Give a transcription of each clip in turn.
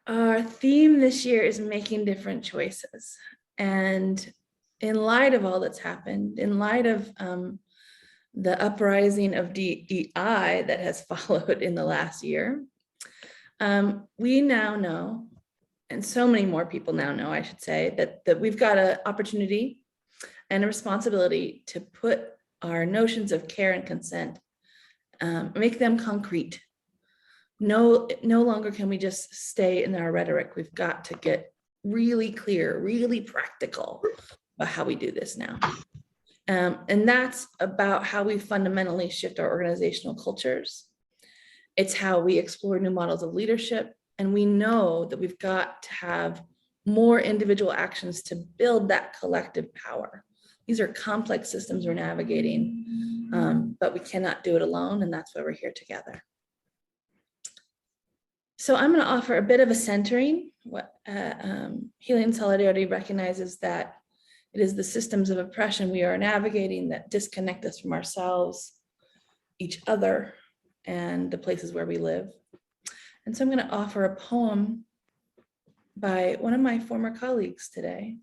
Our theme this year is making different choices. And in light of all that's happened, in light of the uprising of DEI that has followed in the last year, we now know, and so many more people now know, I should say, that we've got an opportunity and a responsibility to put our notions of care and consent, make them concrete. No longer can we just stay in our rhetoric. We've got to get really clear, really practical about how we do this now. And that's about how we fundamentally shift our organizational cultures. It's how we explore new models of leadership. And we know that we've got to have more individual actions to build that collective power. These are complex systems we're navigating, but we cannot do it alone. And that's why we're here together. So I'm going to offer a bit of a centering. What Healing Solidarity recognizes that it is the systems of oppression we are navigating that disconnect us from ourselves, each other, and the places where we live. And so I'm going to offer a poem by one of my former colleagues today.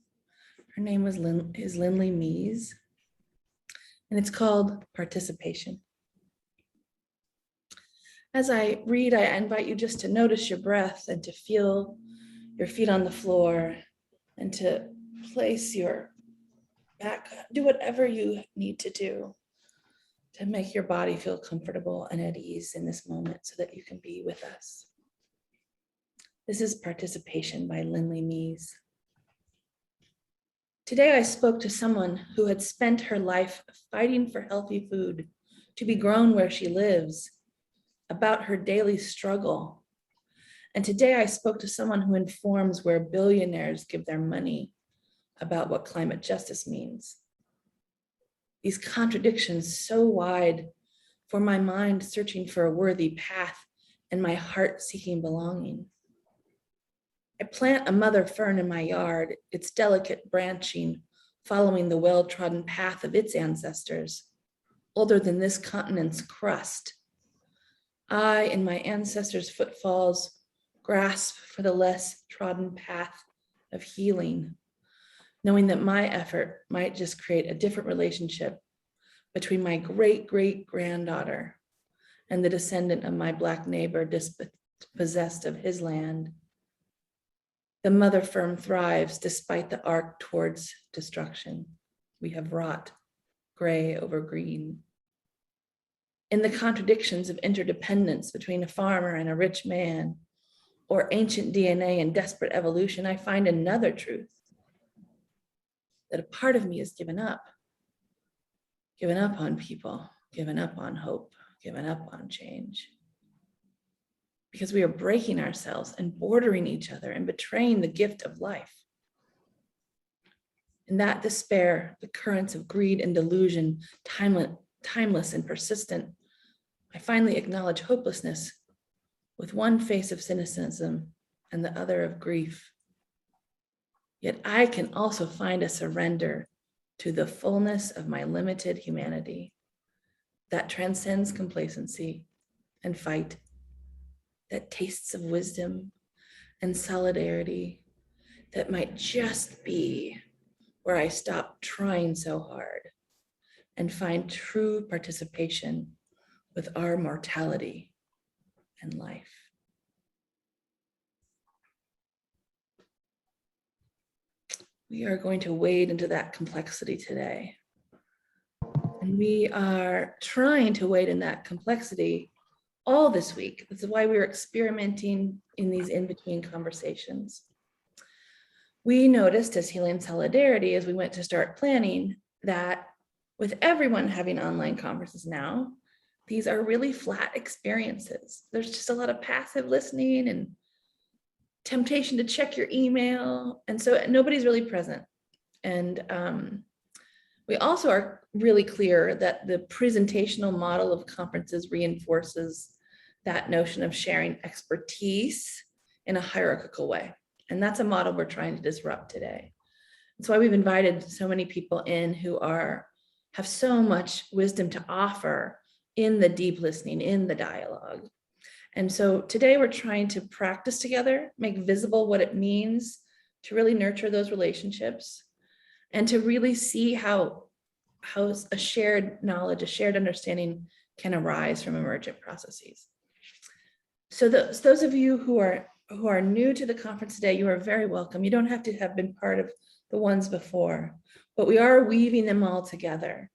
Her name is Lindley Mees, and it's called Participation. As I read, I invite you just to notice your breath and to feel your feet on the floor and to place your back, do whatever you need to do to make your body feel comfortable and at ease in this moment so that you can be with us. This is Participation by Lindley Mees. Today I spoke to someone who had spent her life fighting for healthy food to be grown where she lives, about her daily struggle. And today I spoke to someone who informs where billionaires give their money about what climate justice means. These contradictions so wide for my mind searching for a worthy path and my heart seeking belonging. I plant a mother fern in my yard, its delicate branching following the well-trodden path of its ancestors, older than this continent's crust. I, in my ancestors' footfalls, grasp for the less trodden path of healing, knowing that my effort might just create a different relationship between my great-great-granddaughter and the descendant of my Black neighbor dispossessed of his land. The mother fern thrives despite the arc towards destruction we have wrought, gray over green. In the contradictions of interdependence between a farmer and a rich man, or ancient DNA and desperate evolution, I find another truth, that a part of me is given up on people, given up on hope, given up on change. Because we are breaking ourselves and bordering each other and betraying the gift of life. In that despair, the currents of greed and delusion, timeless and persistent, I finally acknowledge hopelessness with one face of cynicism and the other of grief. Yet I can also find a surrender to the fullness of my limited humanity that transcends complacency and fight, that tastes of wisdom and solidarity, that might just be where I stop trying so hard and find true participation with our mortality and life. We are going to wade into that complexity today. And we are trying to wade in that complexity all this week. This is why we are experimenting in these in-between conversations. We noticed as Healing Solidarity, as we went to start planning, that with everyone having online conferences now, these are really flat experiences. There's just a lot of passive listening and temptation to check your email. And so nobody's really present. And we also are really clear that the presentational model of conferences reinforces that notion of sharing expertise in a hierarchical way. And that's a model we're trying to disrupt today. That's why we've invited so many people in who have so much wisdom to offer in the deep listening, in the dialogue. And so today we're trying to practice together, make visible what it means to really nurture those relationships and to really see how a shared knowledge, a shared understanding can arise from emergent processes. So those of you who are new to the conference today, you are very welcome. You don't have to have been part of the ones before, but we are weaving them all together.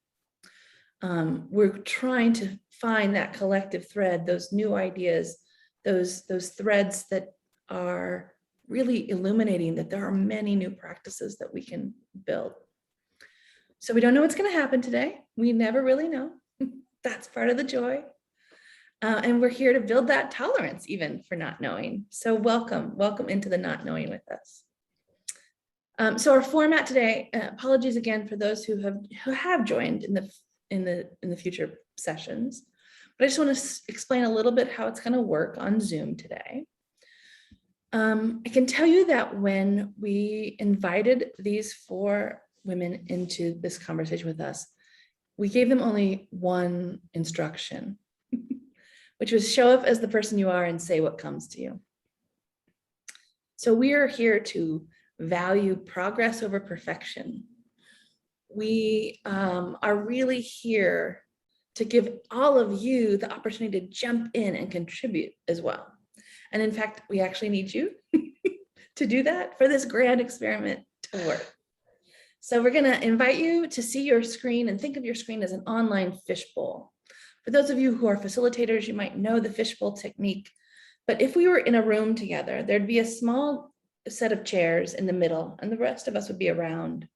We're trying to find that collective thread, those new ideas, those threads that are really illuminating that there are many new practices that we can build. So we don't know what's going to happen today. We never really know. That's part of the joy. And we're here to build that tolerance even for not knowing. So welcome into the not knowing with us. So our format today, apologies again for those who have joined in the future sessions, but I just want to explain a little bit how it's going to work on Zoom today. I can tell you that when we invited these 4 women into this conversation with us, we gave them only one instruction, which was show up as the person you are and say what comes to you. So we are here to value progress over perfection. We are really here to give all of you the opportunity to jump in and contribute as well. And in fact, we actually need you to do that for this grand experiment to work. So we're gonna invite you to see your screen and think of your screen as an online fishbowl. For those of you who are facilitators, you might know the fishbowl technique, but if we were in a room together, there'd be a small set of chairs in the middle and the rest of us would be around.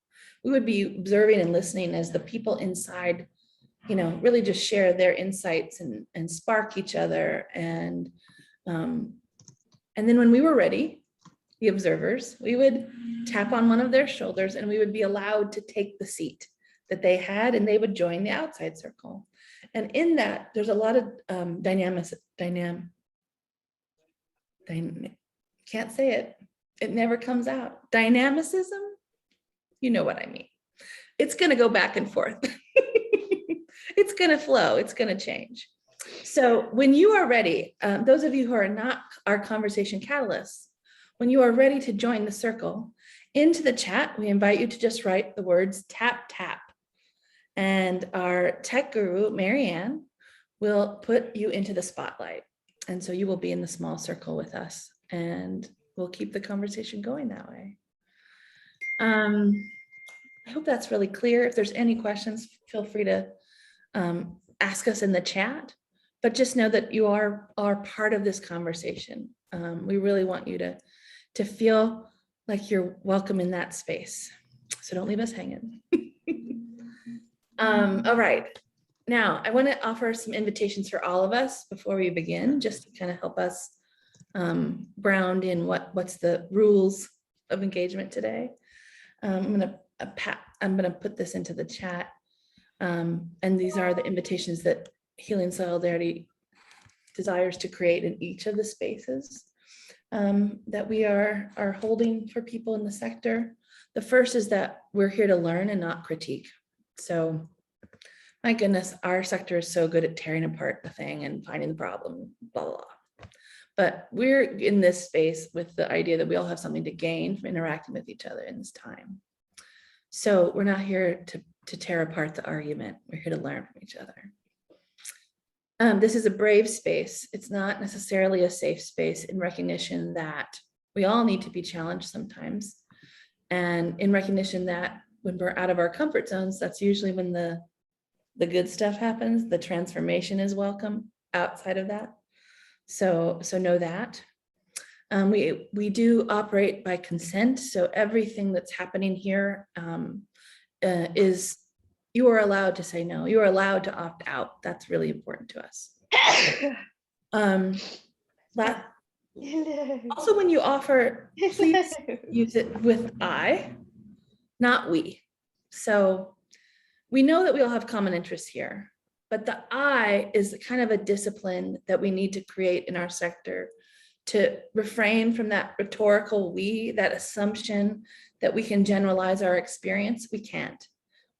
We would be observing and listening as the people inside, really just share their insights and spark each other. And then when we were ready, the observers, we would tap on one of their shoulders and we would be allowed to take the seat that they had and they would join the outside circle. And in that, there's a lot of can't say it. It never comes out. Dynamicism, you know what I mean. It's going to go back and forth. It's going to flow. It's going to change. So when you are ready, those of you who are not our conversation catalysts, when you are ready to join the circle, into the chat, we invite you to just write the words tap, tap. And our tech guru, Marianne, will put you into the spotlight. And so you will be in the small circle with us and we'll keep the conversation going that way. I hope that's really clear. If there's any questions, feel free to ask us in the chat, but just know that you are part of this conversation. We really want you to feel like you're welcome in that space. So don't leave us hanging. All right. Now, I want to offer some invitations for all of us before we begin, just to kind of help us ground in what's the rules of engagement today. I'm gonna put this into the chat, and these are the invitations that Healing Solidarity desires to create in each of the spaces that we are holding for people in the sector. The first is that we're here to learn and not critique. So, my goodness, our sector is so good at tearing apart the thing and finding the problem, blah, blah, blah. But we're in this space with the idea that we all have something to gain from interacting with each other in this time. So we're not here to tear apart the argument. We're here to learn from each other. This is a brave space. It's not necessarily a safe space in recognition that we all need to be challenged sometimes. And in recognition that when we're out of our comfort zones, that's usually when the good stuff happens. The transformation is welcome outside of that. So know that. We do operate by consent. So everything that's happening here is, you are allowed to say no. You are allowed to opt out. That's really important to us. Also, when you offer, please use it with I, not we. So we know that we all have common interests here, but the I is kind of a discipline that we need to create in our sector to refrain from that rhetorical we, that assumption that we can generalize our experience. We can't.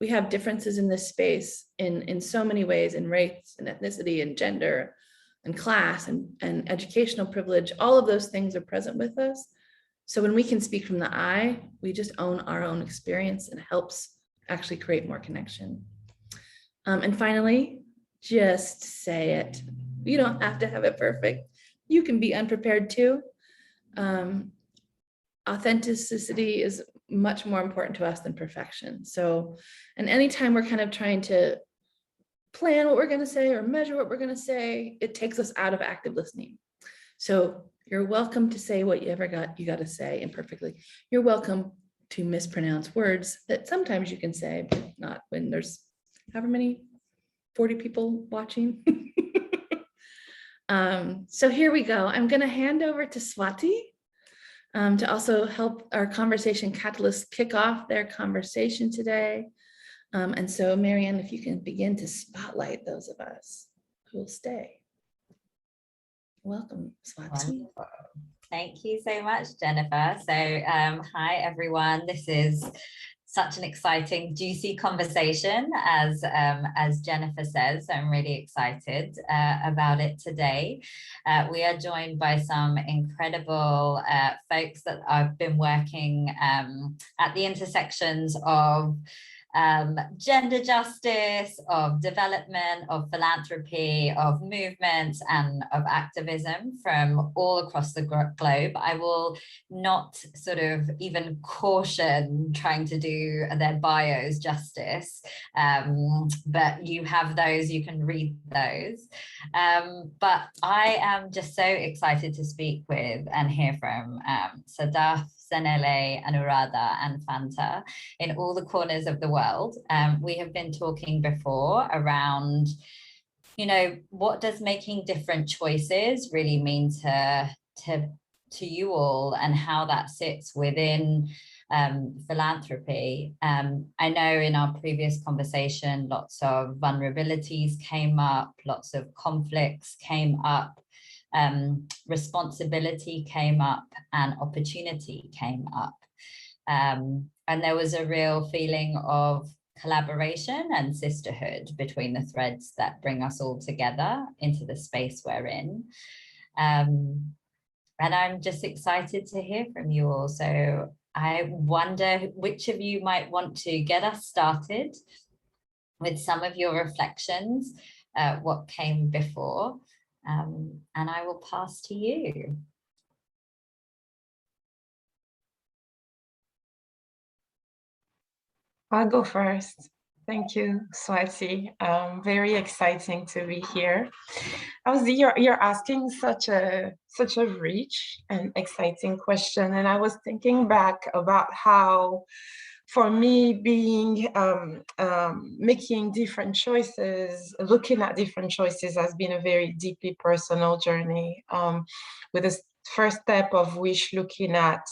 We have differences in this space in so many ways, in race and ethnicity and gender, and class and educational privilege, all of those things are present with us. So when we can speak from the I, we just own our own experience and helps actually create more connection. And finally, just say it. You don't have to have it perfect. You can be unprepared too. Authenticity is much more important to us than perfection. So, and anytime we're kind of trying to plan what we're going to say or measure what we're going to say, it takes us out of active listening. So you're welcome to say what you got to say imperfectly. You're welcome to mispronounce words that sometimes you can say, but not when there's however many 40 people watching. So here we go. I'm going to hand over to Swati to also help our conversation catalysts kick off their conversation today. And so, Marianne, if you can begin to spotlight those of us who will stay. Welcome, Swati. Wonderful. Thank you so much, Jennifer. So hi, everyone. This is such an exciting, juicy conversation, as Jennifer says. So I'm really excited about it today. We are joined by some incredible folks that I've been working at the intersections of gender justice, of development, of philanthropy, of movements, and of activism from all across the globe. I will not sort of even caution trying to do their bios justice, but you have those, you can read those. But I am just so excited to speak with and hear from Sadaf, Zanele, Anuradha, and Fanta in all the corners of the world. We have been talking before around, you know, what does making different choices really mean to you all, and how that sits within philanthropy. I know in our previous conversation, lots of vulnerabilities came up, lots of conflicts came up. Responsibility came up and opportunity came up. And there was a real feeling of collaboration and sisterhood between the threads that bring us all together into the space we're in. And I'm just excited to hear from you all. So I wonder which of you might want to get us started with some of your reflections, what came before. And I will pass to you. I'll go first. Thank you, Swati. Very exciting to be here. You're asking such a rich and exciting question, and I was thinking back about how, for me, being making different choices, looking at different choices has been a very deeply personal journey, with the first step of which looking at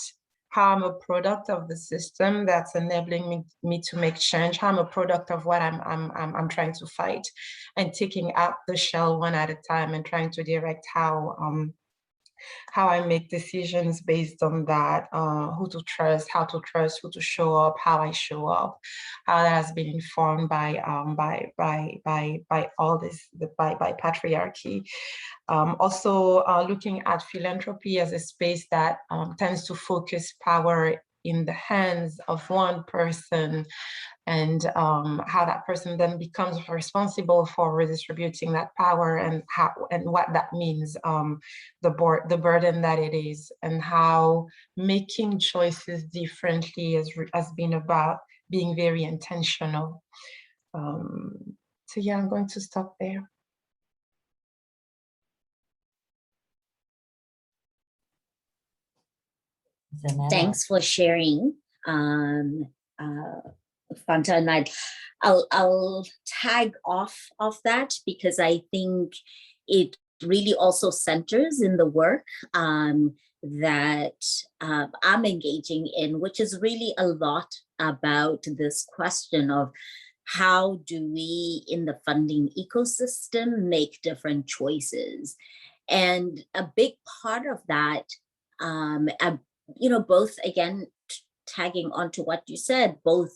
how I'm a product of the system that's enabling me to make change, how I'm a product of what I'm trying to fight, and taking out the shell one at a time and trying to direct how I make decisions based on that, who to trust, how to trust, who to show up, how I show up, how that has been informed by all this, by patriarchy. Also looking at philanthropy as a space that tends to focus power in the hands of one person, and how that person then becomes responsible for redistributing that power, and what that means, the burden that it is, and how making choices differently has been about being very intentional. So yeah, I'm going to stop there. Thanks for sharing, Fanta, and I'll tag off of that, because I think it really also centers in the work that I'm engaging in, which is really a lot about this question of how do we in the funding ecosystem make different choices. And a big part of that, both, again, tagging onto what you said, both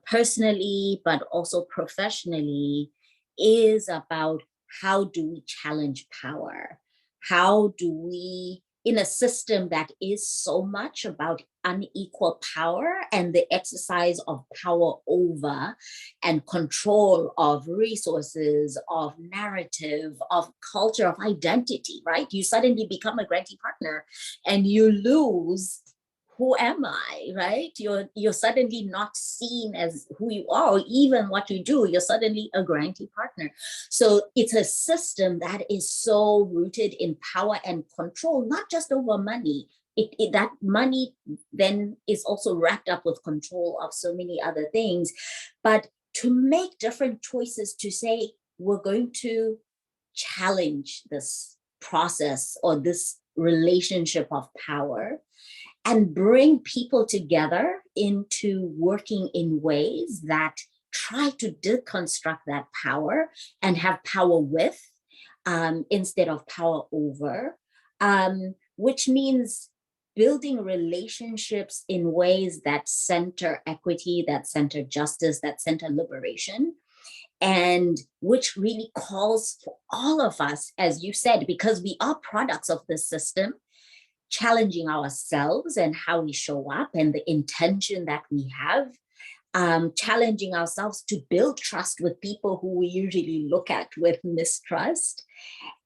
personally, but also professionally, is about how do we challenge power? How do we, in a system that is so much about unequal power and the exercise of power over and control of resources, of narrative, of culture, of identity, right? You suddenly become a grantee partner and you lose, who am I, right? You're suddenly not seen as who you are, or even what you do. You're suddenly a grantee partner. So it's a system that is so rooted in power and control, not just over money. That money then is also wrapped up with control of so many other things. But to make different choices, to say, we're going to challenge this process or this relationship of power, and bring people together into working in ways that try to deconstruct that power and have power with instead of power over, which means building relationships in ways that center equity, that center justice, that center liberation, and which really calls for all of us, as you said, because we are products of this system, challenging ourselves and how we show up and the intention that we have, challenging ourselves to build trust with people who we usually look at with mistrust,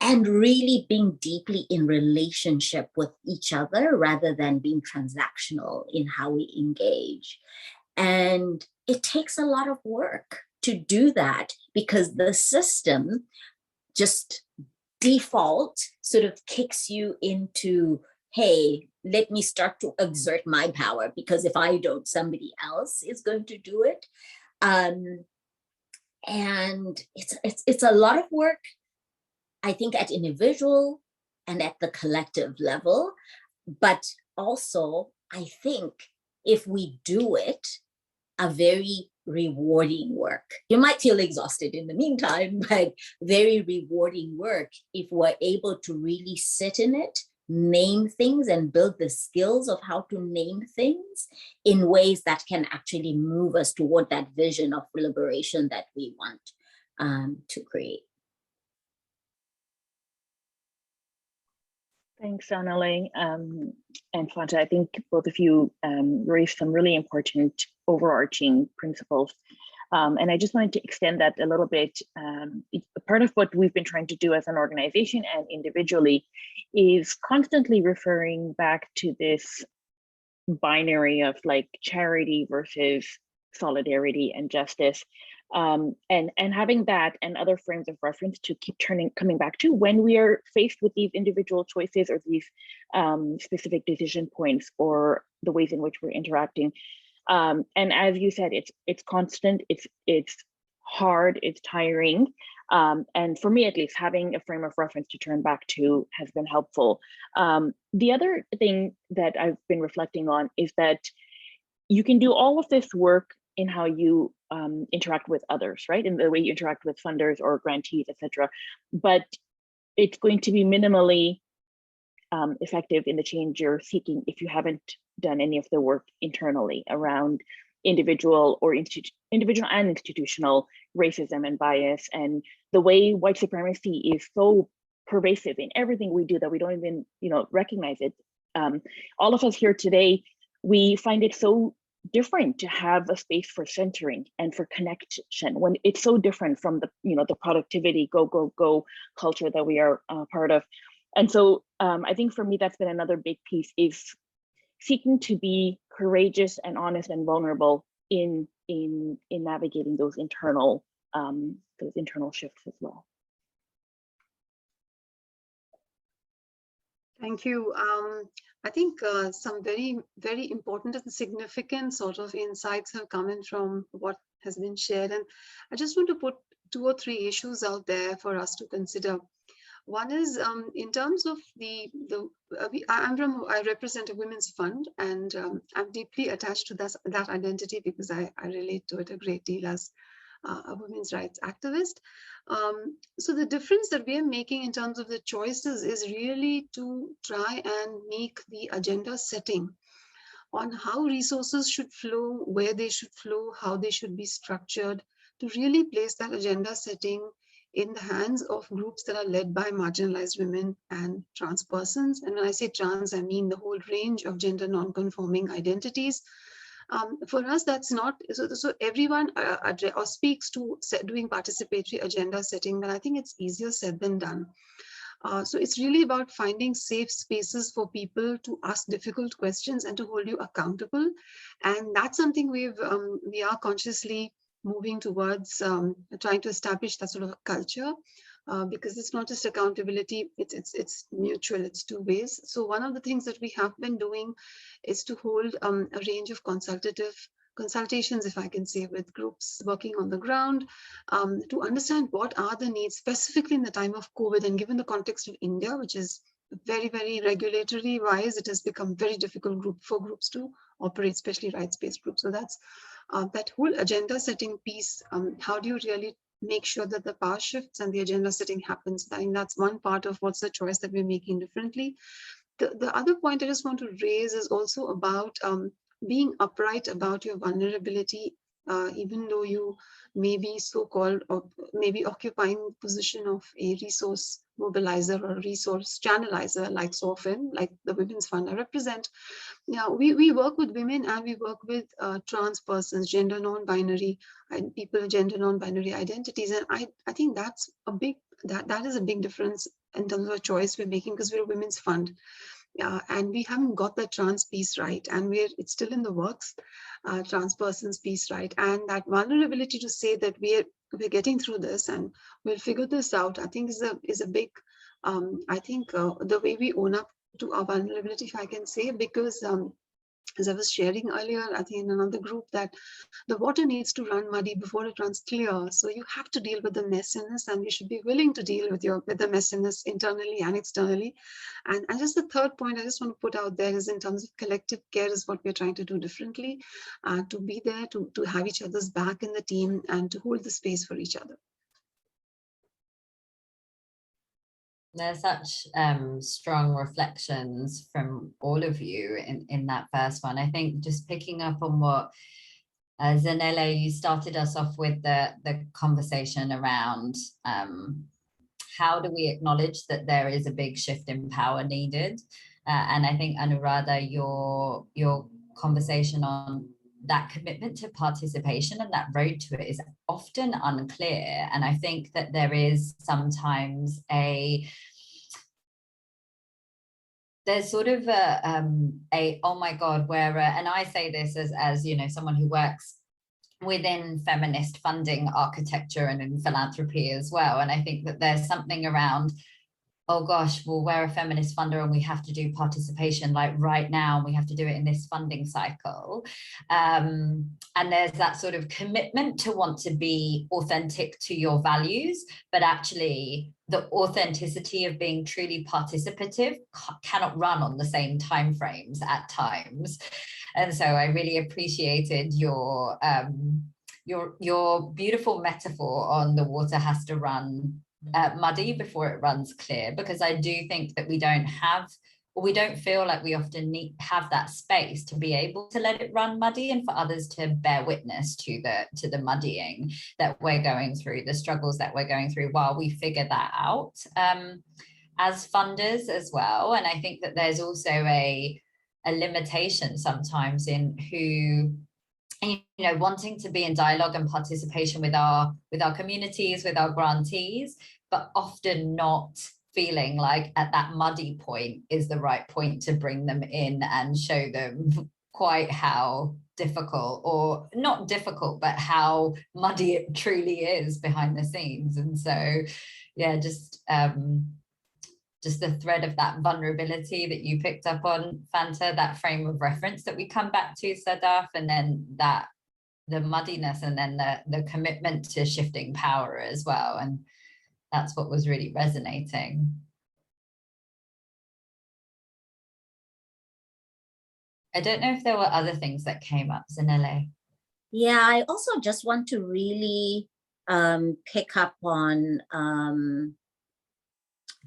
and really being deeply in relationship with each other rather than being transactional in how we engage. And it takes a lot of work to do that because the system just default sort of kicks you into, hey, let me start to exert my power, because if I don't, somebody else is going to do it. And it's a lot of work, I think, at individual and at the collective level. But also, I think if we do it, a very rewarding work. You might feel exhausted in the meantime, but very rewarding work if we're able to really sit in it, name things, and build the skills of how to name things in ways that can actually move us toward that vision of liberation that we want to create. Thanks, Zanele and Fanta. I think both of you raised some really important overarching principles. And I just wanted to extend that a little bit. Part of what we've been trying to do as an organization and individually is constantly referring back to this binary of like charity versus solidarity and justice. And having that and other frames of reference to keep coming back to when we are faced with these individual choices or these specific decision points or the ways in which we're interacting. And as you said, it's constant, it's hard, it's tiring. And for me, at least, having a frame of reference to turn back to has been helpful. The other thing that I've been reflecting on is that you can do all of this work in how you interact with others, right? In the way you interact with funders or grantees, etc. But it's going to be minimally effective in the change you're seeking if you haven't done any of the work internally around individual and institutional racism and bias, and the way white supremacy is so pervasive in everything we do that we don't even recognize it. All of us here today, we find it so different to have a space for centering and for connection when it's so different from the the productivity go culture that we are part of. And so I think for me, that's been another big piece, is seeking to be courageous and honest and vulnerable in navigating those internal shifts as well. Thank you. I think some very, very important and significant sort of insights have come in from what has been shared. And I just want to put 2 or 3 issues out there for us to consider. One is in terms of I represent a women's fund, and I'm deeply attached to that identity because I relate to it a great deal as a women's rights activist. So the difference that we are making in terms of the choices is really to try and make the agenda setting on how resources should flow, where they should flow, how they should be structured, to really place that agenda setting in the hands of groups that are led by marginalized women and trans persons. And when I say trans, I mean the whole range of gender non-conforming identities. For us, that's not, so everyone or speaks to doing participatory agenda setting, but I think it's easier said than done. So it's really about finding safe spaces for people to ask difficult questions and to hold you accountable. And that's something we are consciously moving towards, trying to establish that sort of a culture. Because it's not just accountability, it's mutual, it's two ways. So one of the things that we have been doing is to hold a range of consultations, if I can say, with groups working on the ground, to understand what are the needs specifically in the time of COVID, and given the context of India, which is very, very regulatory wise, it has become very difficult for groups to operate, especially rights-based groups. So that's that whole agenda setting piece. How do you really make sure that the power shifts and the agenda setting happens? I think that's one part of what's the choice that we're making differently. The other point I just want to raise is also about being upright about your vulnerability, even though you may be so-called or maybe occupying position of a resource mobilizer or resource channelizer, like so often, like the Women's Fund I represent. Yeah, we work with women and we work with trans persons, gender non-binary, and people, gender non-binary identities. And I think that's a big, that is a big difference in terms of a choice we're making, because we're a women's fund. And we haven't got the trans piece right, and it's still in the works, trans persons piece right. And that vulnerability to say that we're getting through this and we'll figure this out, I think is a big, I think the way we own up to our vulnerability, if I can say, because as I was sharing earlier, I think in another group, that the water needs to run muddy before it runs clear. So you have to deal with the messiness, and you should be willing to deal with the messiness internally and externally. And just the third point I just want to put out there is in terms of collective care is what we're trying to do differently, to be there, to have each other's back in the team and to hold the space for each other. There's such strong reflections from all of you in that first one. I think just picking up on what Zanele, you started us off with the conversation around how do we acknowledge that there is a big shift in power needed? And I think, Anuradha, your conversation on that commitment to participation and that road to it is often unclear. And I think that there is sometimes there's sort of a oh my God, where and I say this as you know, someone who works within feminist funding architecture and in philanthropy as well. And I think that there's something around, oh gosh, well, we're a feminist funder and we have to do participation like right now, and we have to do it in this funding cycle. And there's that sort of commitment to want to be authentic to your values, but actually the authenticity of being truly participative cannot run on the same timeframes at times. And so I really appreciated your beautiful metaphor on the water has to run muddy before it runs clear, because I do think that we don't feel like we often have that space to be able to let it run muddy, and for others to bear witness to the muddying that we're going through, the struggles that we're going through while we figure that out as funders as well. And I think that there's also a limitation sometimes in who, you know, wanting to be in dialogue and participation with our communities, with our grantees, but often not feeling like at that muddy point is the right point to bring them in and show them quite how difficult, or not difficult, but how muddy it truly is behind the scenes. And so, yeah, just the thread of that vulnerability that you picked up on, Fanta, that frame of reference that we come back to, Sadaf, and then the muddiness, and then the commitment to shifting power as well. And that's what was really resonating. I don't know if there were other things that came up, Zanele. Yeah, I also just want to really pick up on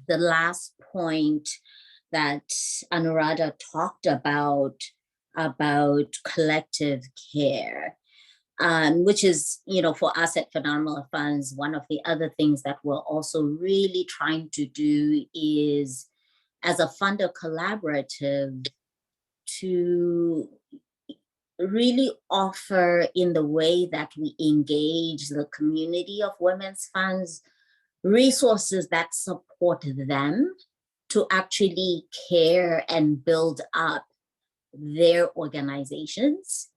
the last point that Anuradha talked about collective care. which is, for us at Phenomenal Funds, one of the other things that we're also really trying to do is, as a funder collaborative, to really offer, in the way that we engage the community of women's funds, resources that support them to actually care and build up their organizations,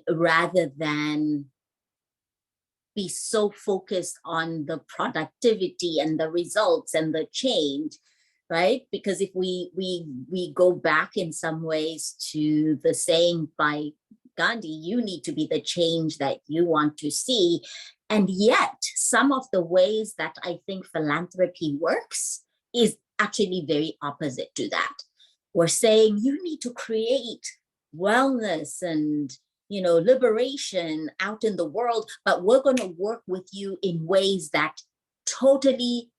rather than be so focused on the productivity and the results and the change, right? Because if we go back in some ways to the saying by Gandhi, you need to be the change that you want to see. And yet some of the ways that I think philanthropy works is actually very opposite to that. We're saying you need to create wellness and liberation out in the world, but we're going to work with you in ways that totally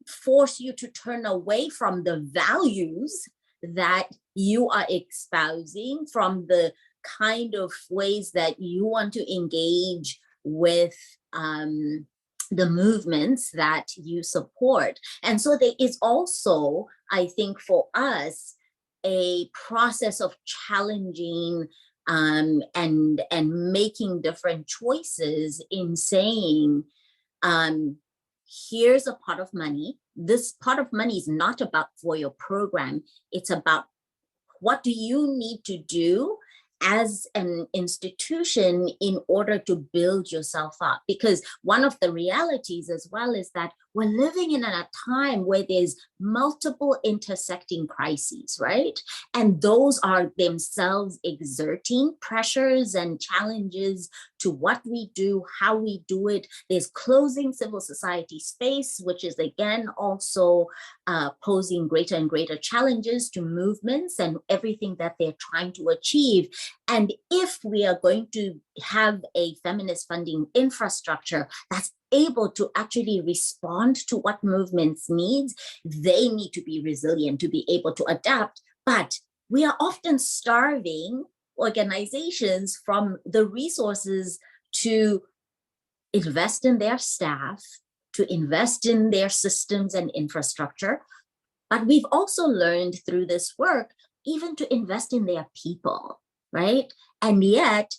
force you to turn away from the values that you are espousing, from the kind of ways that you want to engage with the movements that you support. And so there is also, I think, for us, a process of challenging and making different choices in saying, here's a pot of money. This pot of money is not about for your program. It's about what do you need to do as an institution in order to build yourself up. Because one of the realities as well is that we're living in a time where there's multiple intersecting crises, right? And those are themselves exerting pressures and challenges to what we do, how we do it. There's closing civil society space, which is again also posing greater and greater challenges to movements and everything that they're trying to achieve. And if we are going to have a feminist funding infrastructure that's able to actually respond to what movements needs, they need to be resilient to be able to adapt. But we are often starving organizations from the resources to invest in their staff, to invest in their systems and infrastructure. But we've also learned through this work, even to invest in their people, right? And yet,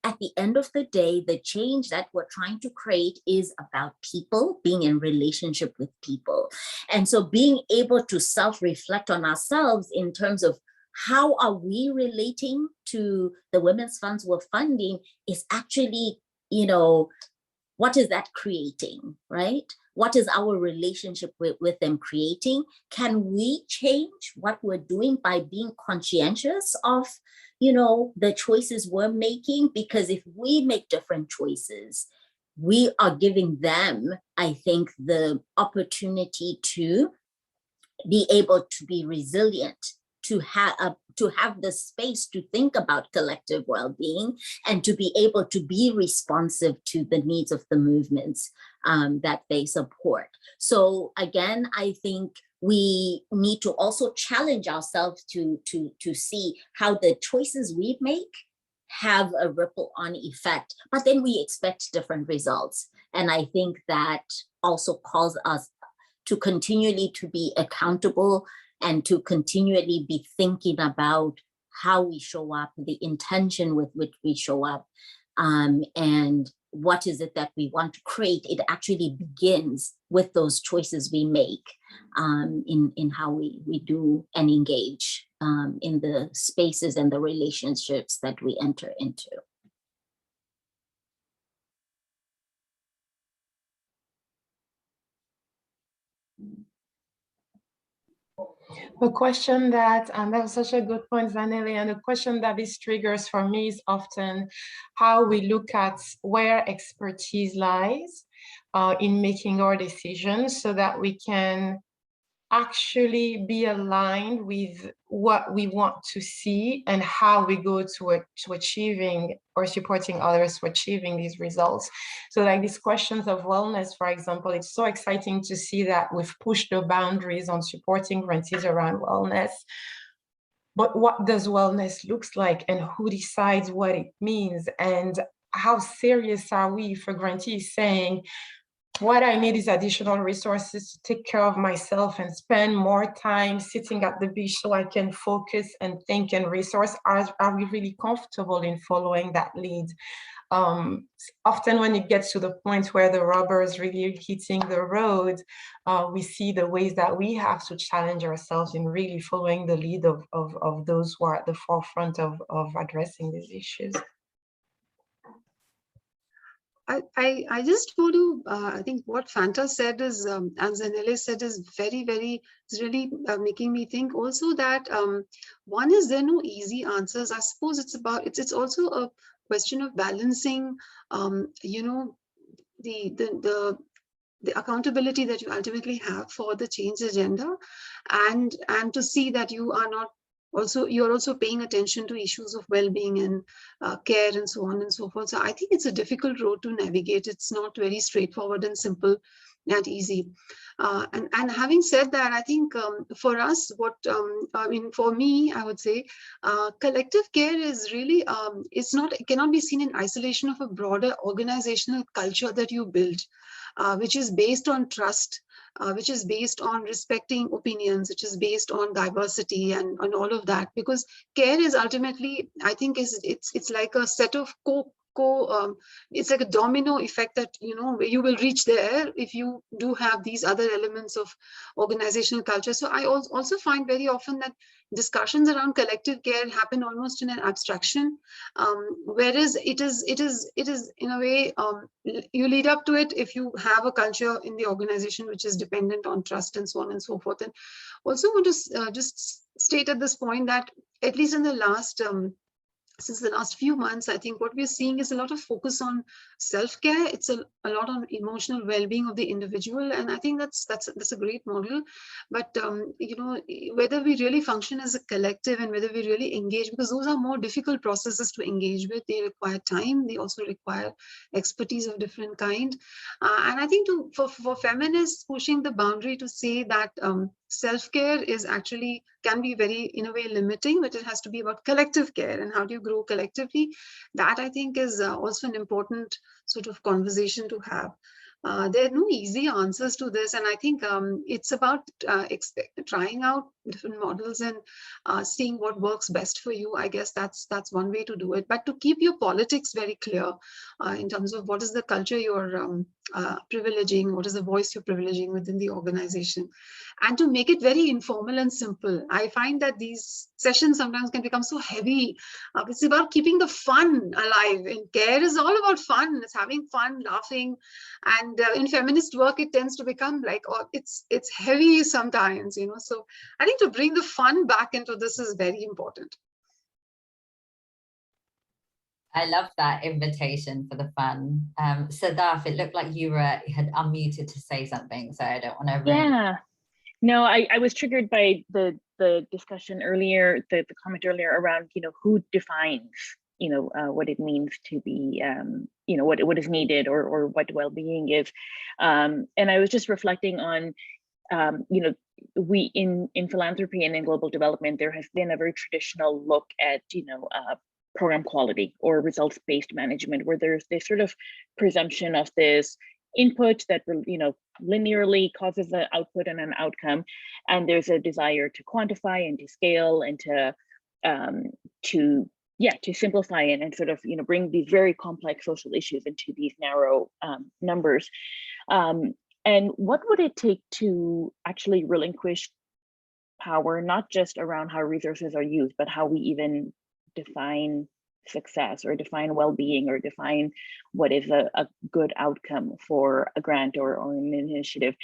at the end of the day, the change that we're trying to create is about people, being in relationship with people. And so being able to self-reflect on ourselves in terms of how are we relating to the women's funds we're funding is actually, what is that creating, right? What is our relationship with them creating? Can we change what we're doing by being conscientious of, the choices we're making? Because if we make different choices, we are giving them, I think, the opportunity to be able to be resilient, to have the space to think about collective well-being, and to be able to be responsive to the needs of the movements that they support. So again, I think we need to also challenge ourselves to see how the choices we make have a ripple on effect, but then we expect different results. And I think that also calls us to continually to be accountable and to continually be thinking about how we show up, the intention with which we show up, and what is it that we want to create. It actually begins with those choices we make in how we do and engage in the spaces and the relationships that we enter into. A question that was such a good point, Zanele, and a question that this triggers for me is often how we look at where expertise lies in making our decisions so that we can actually be aligned with what we want to see and how we go to achieving or supporting others to achieving these results. So like these questions of wellness, for example, it's so exciting to see that we've pushed the boundaries on supporting grantees around wellness. but what does wellness looks like, and who decides what it means, and how serious are we if a grantee is saying, what I need is additional resources to take care of myself and spend more time sitting at the beach so I can focus and think and resource. Are we really comfortable in following that lead? Often when it gets to the point where the rubber is really hitting the road, we see the ways that we have to challenge ourselves in really following the lead of those who are at the forefront of addressing these issues. I just want to, I think what Fanta said is, and Zanele said is it's really making me think also that one is there no easy answers. I suppose it's also a question of balancing, you know, the accountability that you ultimately have for the change agenda, and to see that you're also paying attention to issues of well-being and care and so on and so forth. So I think it's a difficult road to navigate. It's not very straightforward and simple and easy. And having said that, I think for us, I mean, for me, I would say collective care is really, it cannot be seen in isolation of a broader organizational culture that you build, which is based on trust, which is based on respecting opinions, which is based on diversity and all of that. Because care is ultimately, I think, it's like a set of it's like a domino effect that, you know, you will reach there if you do have these other elements of organizational culture. So I also find very often that discussions around collective care happen almost in an abstraction, whereas it is in a way, you lead up to it if you have a culture in the organization which is dependent on trust and so on and so forth. And also want to just state at this point that at least in the last since the last few months, I think what we're seeing is a lot of focus on self-care. It's a lot on emotional well-being of the individual, and I think that's a great model. But you know, whether we really function as a collective and whether we really engage, because those are more difficult processes to engage with. They require time. They also require expertise of different kind. And I think for feminists, pushing the boundary to say that self-care is actually can be very, in a way, limiting, but it has to be about collective care and how do you grow collectively. That I think is also an important sort of conversation to have. There are no easy answers to this, and I think it's about trying out different models and seeing what works best for you. I guess that's one way to do it, but to keep your politics very clear in terms of what is the culture you're privileging, what is the voice you're privileging within the organization, and to make it very informal and simple. I find that these sessions sometimes can become so heavy. It's about keeping the fun alive, and care is all about fun. It's having fun, laughing, and in feminist work, it tends to become like, oh, it's heavy sometimes, you know. So I think to bring the fun back into this is very important. I love that invitation for the fun. Sadaf, it looked like you had unmuted to say something, so I don't want to. Yeah, no, I was triggered by the discussion earlier, the comment earlier around, you know, who defines, you know, what it means to be, you know, what is needed or what well-being is, and I was just reflecting on, you know, we in philanthropy and in global development, there has been a very traditional look at, you know, program quality or results-based management, where there's this sort of presumption of this input that, you know, linearly causes an output and an outcome, and there's a desire to quantify and to scale and to simplify it and sort of, you know, bring these very complex social issues into these narrow numbers. And what would it take to actually relinquish power, not just around how resources are used, but how we even define success or define well-being or define what is a good outcome for a grant or an initiative?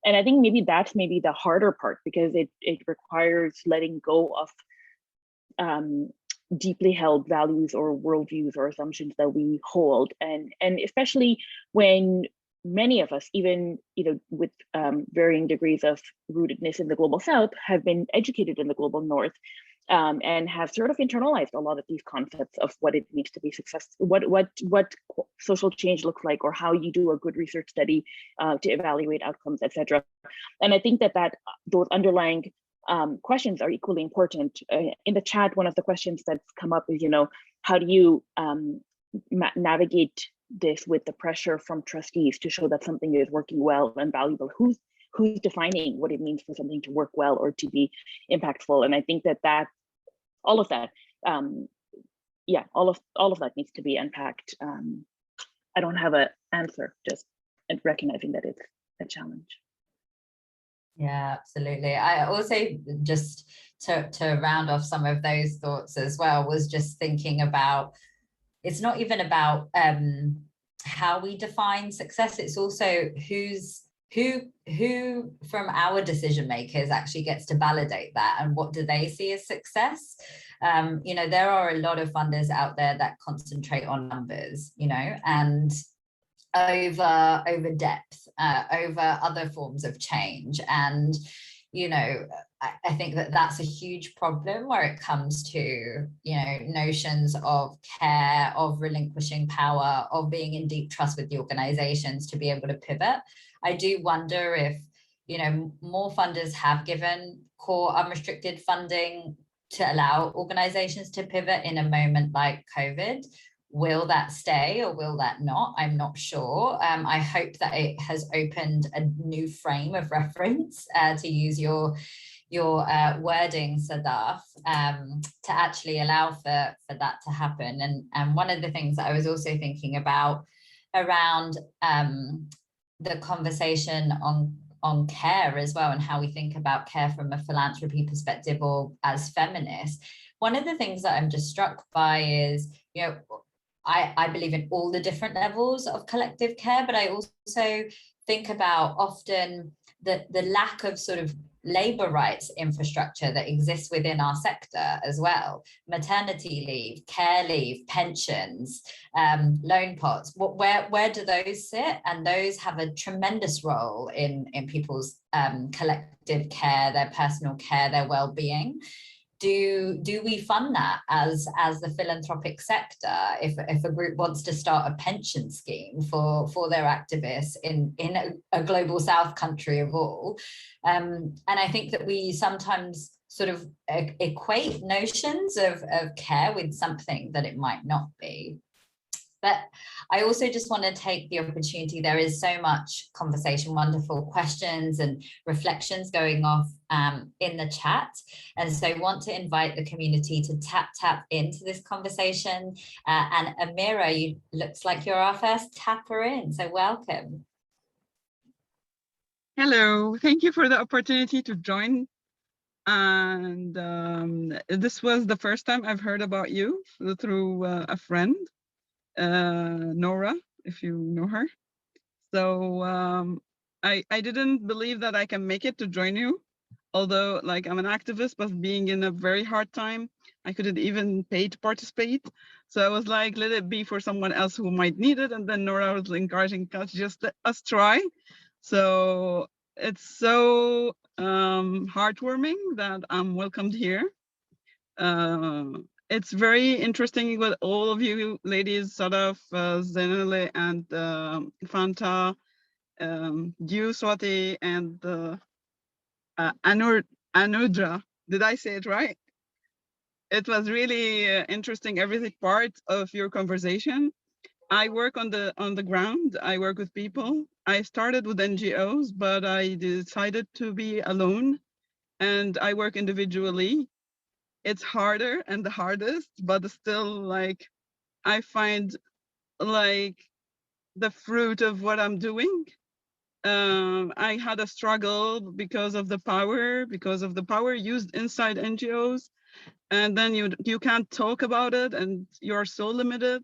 And I think maybe that's the harder part, because it requires letting go of deeply held values or worldviews or assumptions that we hold, and especially when many of us, even, you know, with varying degrees of rootedness in the global South, have been educated in the global North, and have sort of internalized a lot of these concepts of what it means to be successful, what social change looks like, or how you do a good research study to evaluate outcomes, etc. And I think that those underlying questions are equally important. In the chat, one of the questions that's come up is, how do you navigate this with the pressure from trustees to show that something is working well and valuable? Who's defining what it means for something to work well or to be impactful? And I think that all of that, all of that needs to be unpacked. I don't have an answer, just recognizing that it's a challenge. Yeah, absolutely. I also, just to round off some of those thoughts as well, was just thinking about, it's not even about how we define success, it's also who from our decision makers actually gets to validate that, and what do they see as success. There are a lot of funders out there that concentrate on numbers, and over depth, over other forms of change. And I think that that's a huge problem where it comes to notions of care, of relinquishing power, of being in deep trust with the organizations to be able to pivot. I do wonder if more funders have given core unrestricted funding to allow organizations to pivot in a moment like COVID. Will that stay or will that not? I'm not sure. I hope that it has opened a new frame of reference, to use your wording, Sadaf, to actually allow for that to happen. And one of the things that I was also thinking about around the conversation on care as well, and how we think about care from a philanthropy perspective or as feminists, one of the things that I'm just struck by is, I believe in all the different levels of collective care, but I also think about often the lack of sort of labor rights infrastructure that exists within our sector as well. Maternity leave, care leave, pensions, loan pots, where do those sit? And those have a tremendous role in people's collective care, their personal care, their well-being. Do we fund that as the philanthropic sector if a group wants to start a pension scheme for their activists in a global south country of all? And I think that we sometimes sort of equate notions of care with something that it might not be. But I also just want to take the opportunity. There is so much conversation, wonderful questions and reflections going off in the chat. And so I want to invite the community to tap into this conversation. And Amira, looks like you're our first tapper in, so welcome. Hello, thank you for the opportunity to join. And this was the first time I've heard about you through a friend. Nora, if you know her. So I didn't believe that I can make it to join you, although I'm an activist, but being in a very hard time, I couldn't even pay to participate. So I was like, let it be for someone else who might need it. And then Nora was encouraging us, just let us try. So it's so heartwarming that I'm welcomed here. It's very interesting with all of you ladies, Sadaf, Zanele, and Fanta, you, Swati, and Anuradha. Did I say it right? It was really interesting, every part of your conversation. I work on the ground. I work with people. I started with NGOs, but I decided to be alone, and I work individually. It's harder and the hardest, but still I find the fruit of what I'm doing. I had a struggle because of the power used inside NGOs, and then you can't talk about it, and you're so limited.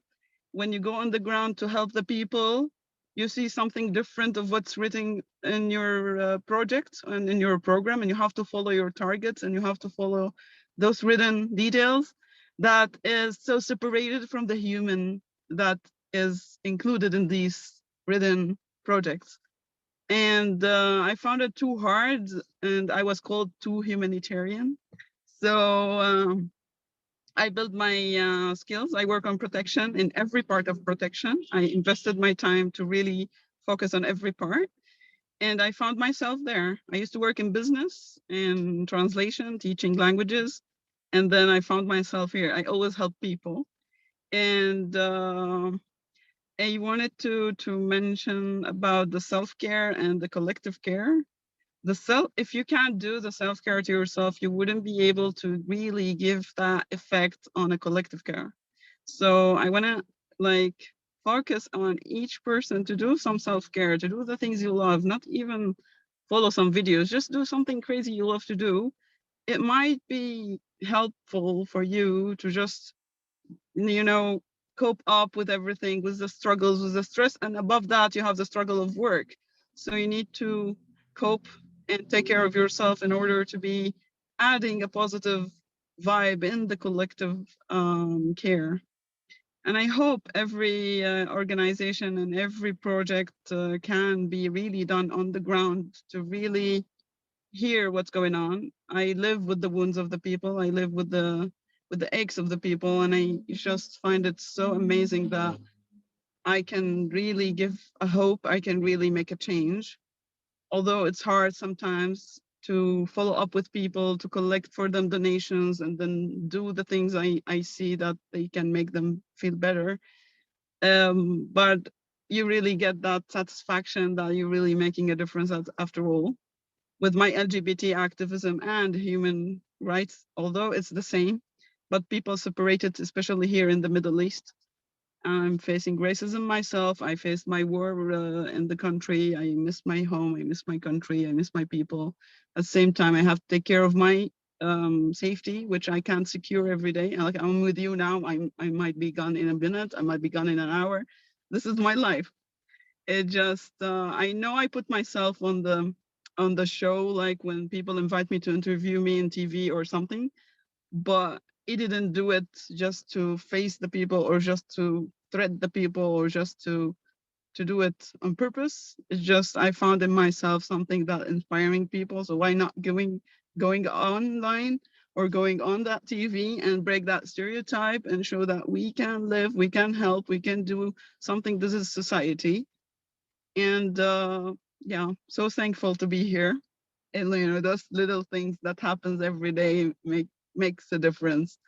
When you go on the ground to help the people, you see something different of what's written in your project and in your program, and you have to follow your targets, and you have to follow those written details that is so separated from the human that is included in these written projects. And I found it too hard, and I was called too humanitarian. So I built my skills. I work on protection in every part of protection. I invested my time to really focus on every part. And I found myself there. I used to work in business and translation, teaching languages. And then I found myself here. I always help people. And I wanted to mention about the self-care and the collective care. If you can't do the self-care to yourself, you wouldn't be able to really give that effect on a collective care. So I want to focus on each person to do some self-care, to do the things you love, not even follow some videos, just do something crazy you love to do. It might be helpful for you to just, cope up with everything, with the struggles, with the stress. And above that, you have the struggle of work. So you need to cope and take care of yourself in order to be adding a positive vibe in the collective care. And I hope every organization and every project can be really done on the ground to really hear what's going on. I live with the wounds of the people. I live with the aches of the people. And I just find it so amazing that I can really give a hope. I can really make a change. Although it's hard sometimes to follow up with people, to collect for them donations, and then do the things I see that they can make them feel better. But you really get that satisfaction that you're really making a difference after all. With my LGBT activism and human rights, although it's the same, but people separated, especially here in the Middle East. I'm facing racism myself. I faced my war in the country. I miss my home. I miss my country. I miss my people. At the same time, I have to take care of my safety, which I can't secure every day. Like, I'm with you now. I might be gone in a minute. I might be gone in an hour. This is my life. It just, I know I put myself on the show, like when people invite me to interview me in TV or something, but it didn't do it just to face the people or just to threat the people or just to do it on purpose. It's just, I found in myself something that inspiring people. So why not going online or going on that TV and break that stereotype and show that we can live, we can help, we can do something. This is society. And yeah, so thankful to be here. And those little things that happens every day makes a difference.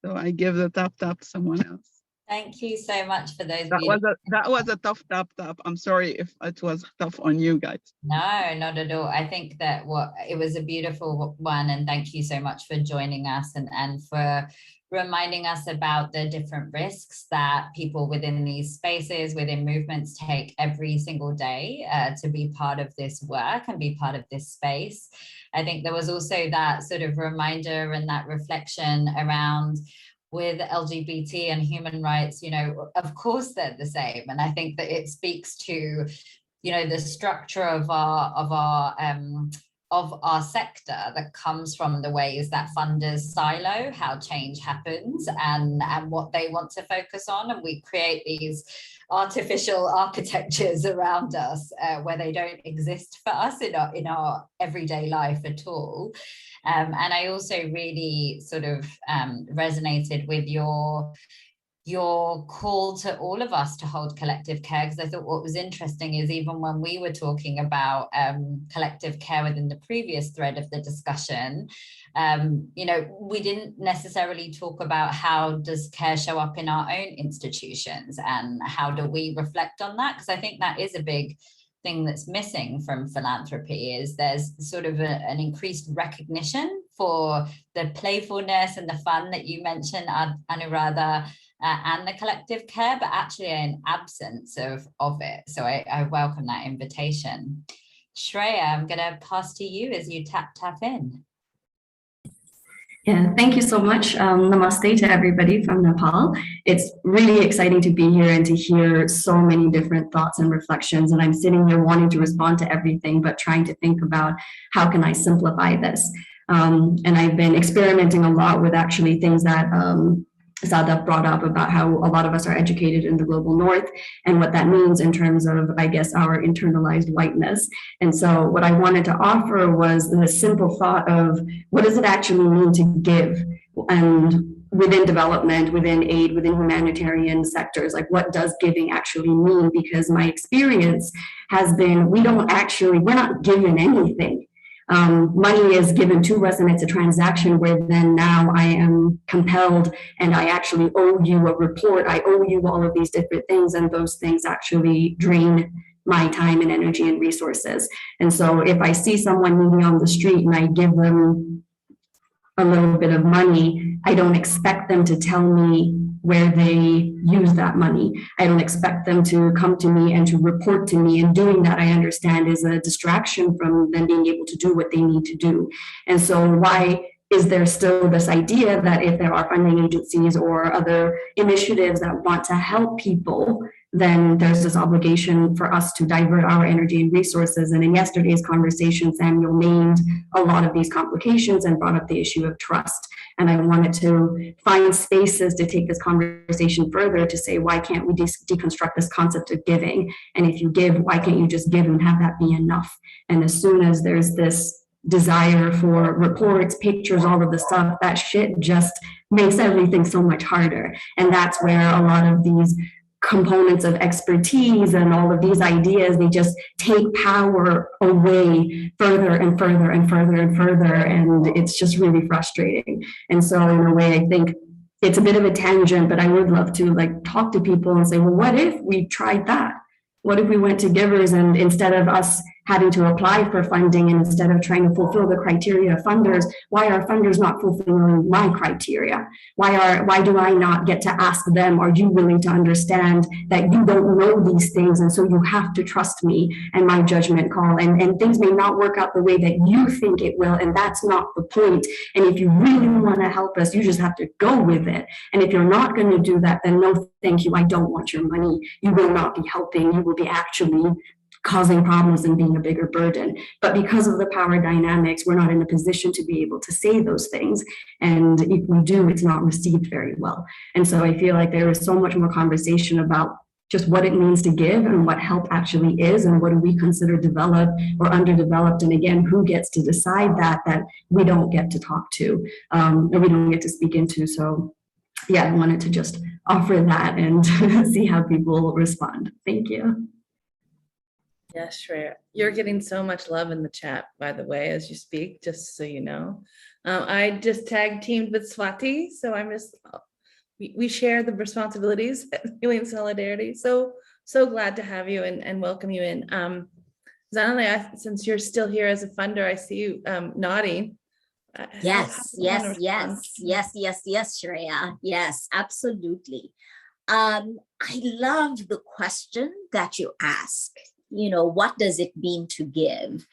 So I give the tap to someone else. Thank you so much for those. That was a tough tap. I'm sorry if it was tough on you guys. No, not at all. I think that it was a beautiful one, and thank you so much for joining us and for reminding us about the different risks that people within these spaces, within movements, take every single day to be part of this work and be part of this space. I think there was also that sort of reminder and that reflection around with LGBT and human rights, of course they're the same. And I think that it speaks to, the structure of our sector that comes from the ways that funders silo how change happens and what they want to focus on. And we create these artificial architectures around us where they don't exist for us in our everyday life at all. And I also really sort of resonated with your call to all of us to hold collective care, because I thought what was interesting is even when we were talking about collective care within the previous thread of the discussion, we didn't necessarily talk about how does care show up in our own institutions and how do we reflect on that, because I think that is a big thing that's missing from philanthropy. Is there's sort of an increased recognition for the playfulness and the fun that you mentioned, Anuradha, and the collective care, but actually an absence of it. So I welcome that invitation. Shreya, I'm going to pass to you as you tap in. Yeah, thank you so much. Namaste to everybody from Nepal. It's really exciting to be here and to hear so many different thoughts and reflections. And I'm sitting here wanting to respond to everything, but trying to think about how can I simplify this. And I've been experimenting a lot with actually things that Sadaf brought up about how a lot of us are educated in the global north and what that means in terms of, I guess, our internalized whiteness. And so what I wanted to offer was the simple thought of what does it actually mean to give? And within development, within aid, within humanitarian sectors, like what does giving actually mean? Because my experience has been, we're not given anything. Money is given to us and it's a transaction where then now I am compelled and I actually owe you a report. I owe you all of these different things, and those things actually drain my time and energy and resources. And so if I see someone needy on the street and I give them a little bit of money, I don't expect them to tell me where they use that money. I don't expect them to come to me and to report to me. And doing that, I understand, is a distraction from them being able to do what they need to do. And so why is there still this idea that if there are funding agencies or other initiatives that want to help people, then there's this obligation for us to divert our energy and resources? And in yesterday's conversation, Samuel named a lot of these complications and brought up the issue of trust. And I wanted to find spaces to take this conversation further to say, why can't we deconstruct this concept of giving? And if you give, why can't you just give and have that be enough? And as soon as there's this desire for reports, pictures, all of the stuff, that shit just makes everything so much harder. And that's where a lot of these components of expertise and all of these ideas, they just take power away further and further and further and further, and it's just really frustrating. And so in a way, I think it's a bit of a tangent, but I would love to like talk to people and say, well, what if we tried that? What if we went to givers, and instead of us having to apply for funding and instead of trying to fulfill the criteria of funders, why are funders not fulfilling my criteria? Why do I not get to ask them, are you willing to understand that you don't know these things, and so you have to trust me and my judgment call, and things may not work out the way that you think it will, and that's not the point. And if you really want to help us, you just have to go with it. And if you're not going to do that, then no thank you, I don't want your money. You will not be helping, you will be actually causing problems and being a bigger burden. But because of the power dynamics, we're not in a position to be able to say those things. And if we do, it's not received very well. And so I feel like there is so much more conversation about just what it means to give and what help actually is, and what do we consider developed or underdeveloped. And again, who gets to decide that we don't get to talk to, or we don't get to speak into. So yeah, I wanted to just offer that and see how people respond. Thank you. Yes, Shreya, you're getting so much love in the chat, by the way, as you speak, just so you know. I just tag teamed with Swati, so I'm just, we share the responsibilities at Healing Solidarity. So glad to have you and welcome you in. Zanele, since you're still here as a funder, I see you nodding. Yes, Shreya. Yes, absolutely. I love the question that you ask. You know, what does it mean to give?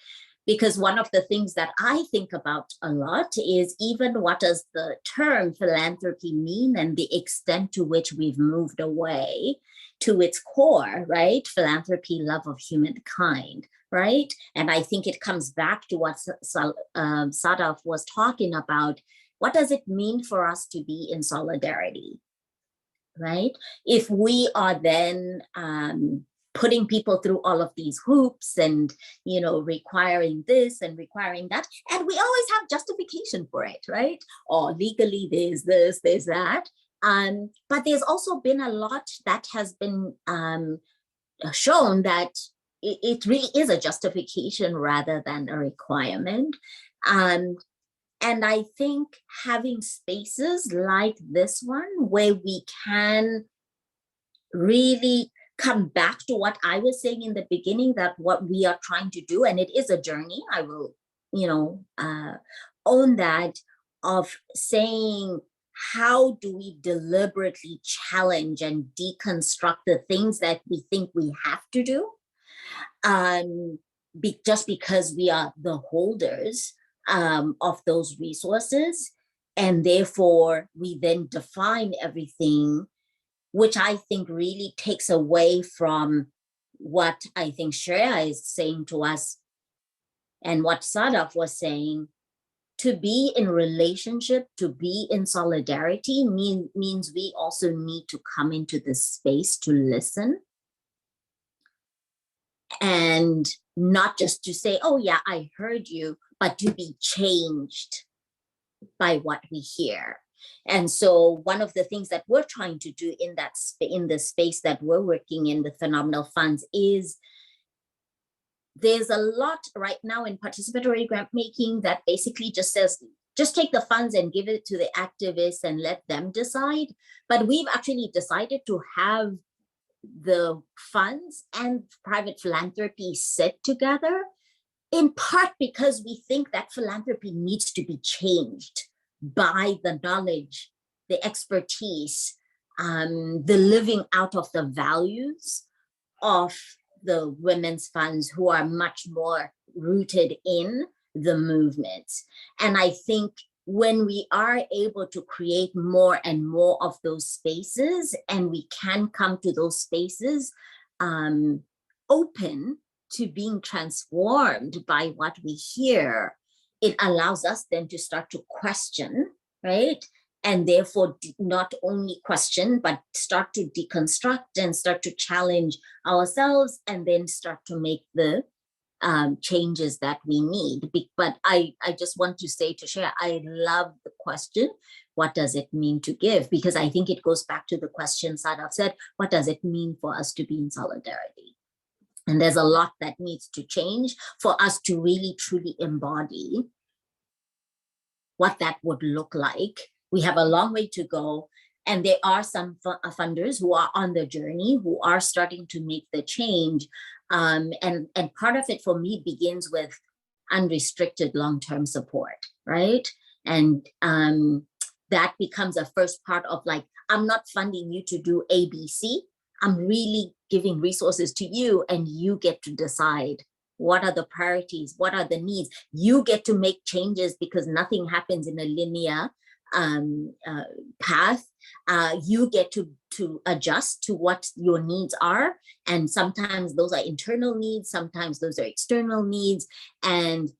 Because one of the things that I think about a lot is even what does the term philanthropy mean, and the extent to which we've moved away to its core, right? Philanthropy, love of humankind, right? And I think it comes back to what Sadaf was talking about. What does it mean for us to be in solidarity, right? If we are then putting people through all of these hoops and, you know, requiring this and requiring that, and we always have justification for it, right? Or legally there's this, there's that. But there's also been a lot that has been shown that it really is a justification rather than a requirement. And I think having spaces like this one where we can really come back to what I was saying in the beginning, that what we are trying to do, and it is a journey, I will, you know, own that, of saying, how do we deliberately challenge and deconstruct the things that we think we have to do, just because we are the holders of those resources, and therefore we then define everything, which I think really takes away from what I think Shreya is saying to us and what Sadaf was saying. To be in relationship, to be in solidarity means we also need to come into this space to listen, and not just to say, oh yeah, I heard you, but to be changed by what we hear. And so one of the things that we're trying to do in that in the space that we're working in with phenomenal funds is there's a lot right now in participatory grant making that basically just says, just take the funds and give it to the activists and let them decide. But we've actually decided to have the funds and private philanthropy sit together, in part because we think that philanthropy needs to be changed by the knowledge, the expertise, the living out of the values of the women's funds who are much more rooted in the movement. And I think when we are able to create more and more of those spaces, and we can come to those spaces open to being transformed by what we hear, it allows us then to start to question, right? And therefore not only question, but start to deconstruct and start to challenge ourselves, and then start to make the changes that we need. But I just want to say, to share, I love the question, what does it mean to give? Because I think it goes back to the question Sadaf said, what does it mean for us to be in solidarity? And there's a lot that needs to change for us to really truly embody what that would look like. We have a long way to go. And there are some funders who are on the journey, who are starting to make the change. And part of it for me begins with unrestricted long-term support, right? And that becomes a first part of like, I'm not funding you to do ABC. I'm really giving resources to you, and you get to decide what are the priorities, what are the needs. You get to make changes, because nothing happens in a linear path. You get to adjust to what your needs are. And sometimes those are internal needs, sometimes those are external needs. And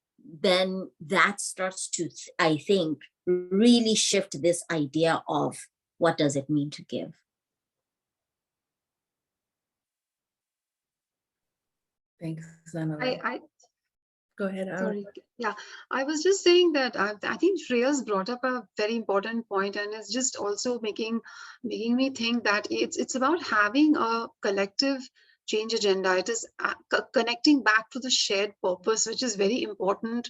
then that starts to, I think, really shift this idea of what does it mean to give. Thanks, Zanele. Go ahead. Sorry. Yeah, I was just saying that I think Shreya's brought up a very important point, and it's just also making me think that it's about having a collective change agenda. It is connecting back to the shared purpose, which is very important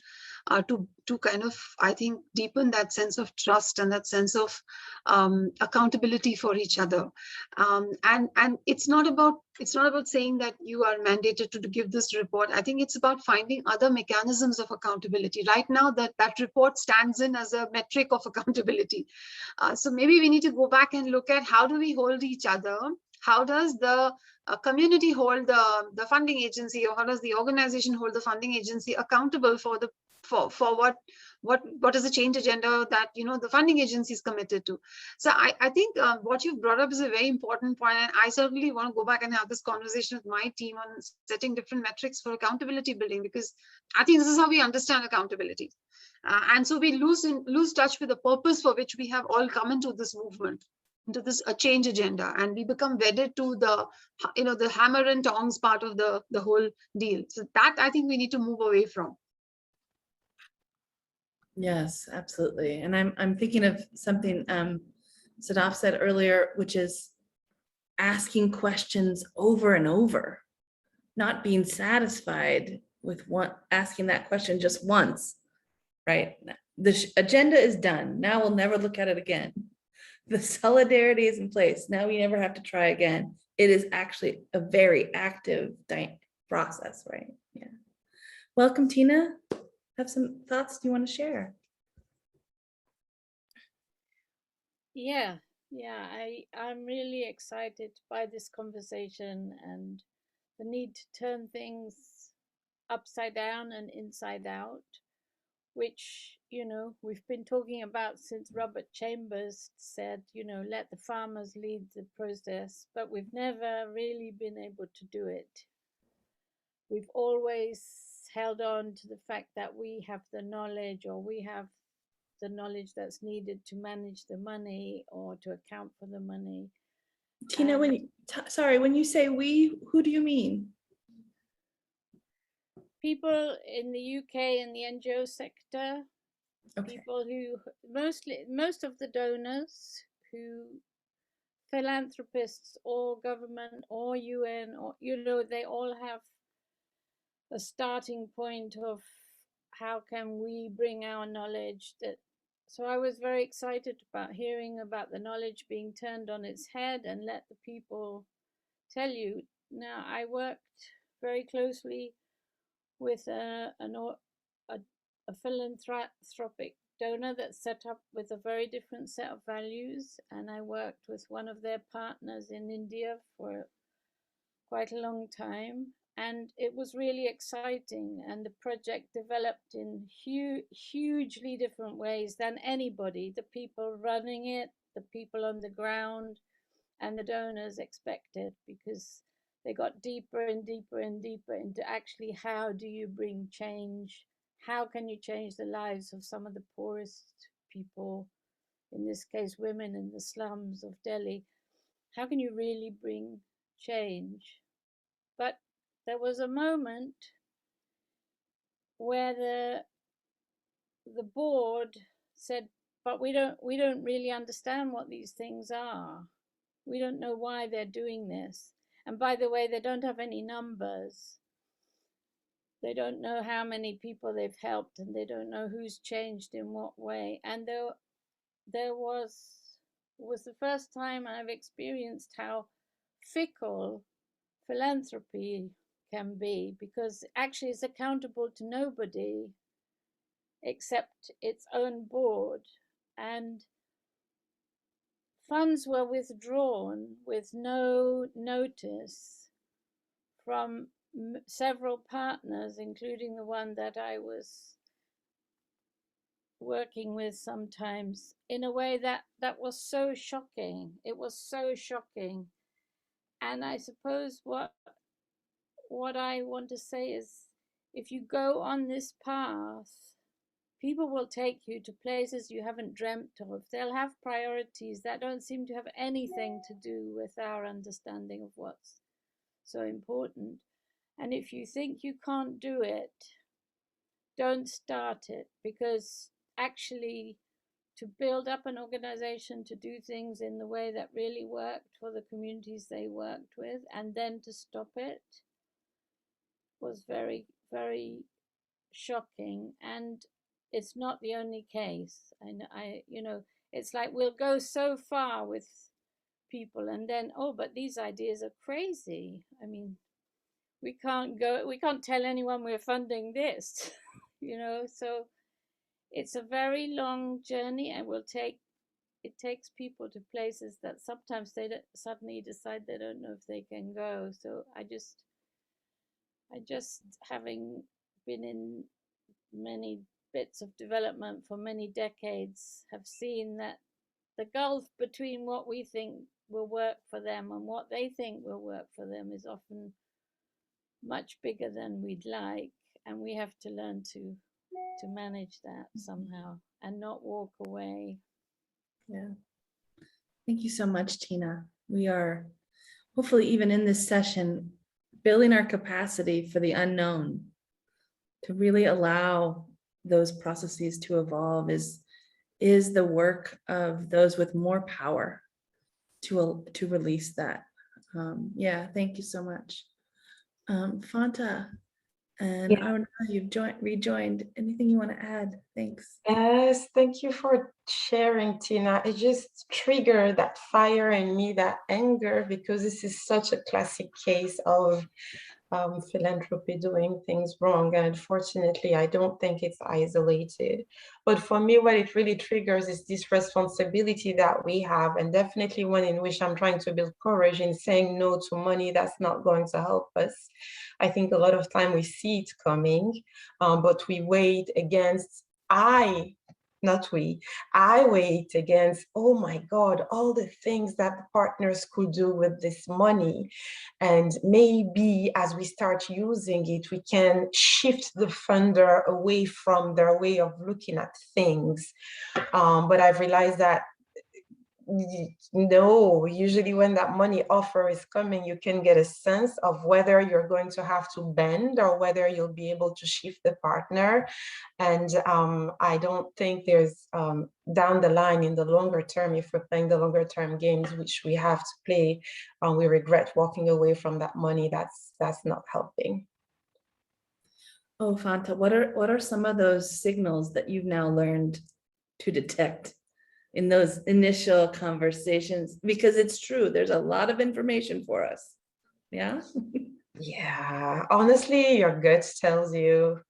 to kind of, I think, deepen that sense of trust and that sense of accountability for each other. And it's not about saying that you are mandated to give this report. I think it's about finding other mechanisms of accountability. Right now, that report stands in as a metric of accountability. So maybe we need to go back and look at how do we hold each other? How does the community hold the funding agency, or how does the organization hold the funding agency accountable for what is the change agenda that the funding agency is committed to? So I think what you've brought up is a very important point, and I certainly want to go back and have this conversation with my team on setting different metrics for accountability building, because I think this is how we understand accountability, and so we lose touch with the purpose for which we have all come into this movement, into this change agenda, and we become wedded to the hammer and tongs part of the whole deal. So that I think we need to move away from. Yes, absolutely. And I'm thinking of something Sadaf said earlier, which is asking questions over and over, not being satisfied with asking that question just once, right? The agenda is done. Now we'll never look at it again. The solidarity is in place. Now we never have to try again. It is actually a very active process, right? Yeah. Welcome, Tina. Have some thoughts you want to share? I'm really excited by this conversation and the need to turn things upside down and inside out, which we've been talking about since Robert Chambers said, let the farmers lead the process, but we've never really been able to do it. We've always held on to the fact that we have the knowledge, or we have the knowledge that's needed to manage the money or to account for the money. Tina, when you say we, who do you mean? People in the UK in the NGO sector, Okay. People who most of the donors who philanthropists or government or UN or they all have a starting point of how can we bring our knowledge that. So I was very excited about hearing about the knowledge being turned on its head and let the people tell you. Now I worked very closely with a philanthropic donor that's set up with a very different set of values, and I worked with one of their partners in India for quite a long time, and it was really exciting, and the project developed in hugely different ways than anybody, the people running it, the people on the ground, and the donors expected, because they got deeper and deeper and deeper into actually how do you bring change. How can you change the lives of some of the poorest people, in this case, women in the slums of Delhi? How can you really bring change? But there was a moment where the board said, but we don't really understand what these things are. We don't know why they're doing this. And by the way, they don't have any numbers. They don't know how many people they've helped, and they don't know who's changed in what way. And there was the first time I've experienced how fickle philanthropy can be, because actually it's accountable to nobody except its own board. And funds were withdrawn with no notice from several partners, including the one that I was working with sometimes, in a way that was so shocking. It was so shocking. And I suppose what I want to say is, if you go on this path, people will take you to places you haven't dreamt of. They'll have priorities that don't seem to have anything to do with our understanding of what's so important. And if you think you can't do it, don't start it, because actually to build up an organization to do things in the way that really worked for the communities they worked with, and then to stop it, was very, very shocking. And it's not the only case. I it's like we'll go so far with people, and then, oh, but these ideas are crazy. I mean, we can't tell anyone we're funding this, so it's a very long journey, and it takes people to places that sometimes they suddenly decide they don't know if they can go. So I just having been in many bits of development for many decades, have seen that the gulf between what we think will work for them and what they think will work for them is often much bigger than we'd like, and we have to learn to manage that somehow and not walk away. Yeah. Thank you so much, Tina. We are hopefully, even in this session, building our capacity for the unknown, to really allow those processes to evolve is the work of those with more power to release that. Yeah, thank you so much. Fanta and Anuradha, you've rejoined. Anything you want to add? Thanks. Yes, thank you for sharing, Tina. It just triggered that fire in me, that anger, because this is such a classic case of philanthropy doing things wrong. And unfortunately, I don't think it's isolated. But for me, what it really triggers is this responsibility that we have, and definitely one in which I'm trying to build courage in saying no to money that's not going to help us. I think a lot of time we see it coming, but we weigh it against, I weigh it against, oh my God, all the things that the partners could do with this money. And maybe as we start using it, we can shift the funder away from their way of looking at things. But I've realized that No, usually when that money offer is coming, you can get a sense of whether you're going to have to bend or whether you'll be able to shift the partner. And I don't think there's down the line in the longer term, if we're playing the longer term games, which we have to play, we regret walking away from that money. That's not helping. Oh, Fanta, what are some of those signals that you've now learned to detect in those initial conversations? Because it's true, there's a lot of information for us. Yeah. Yeah, honestly, your gut tells you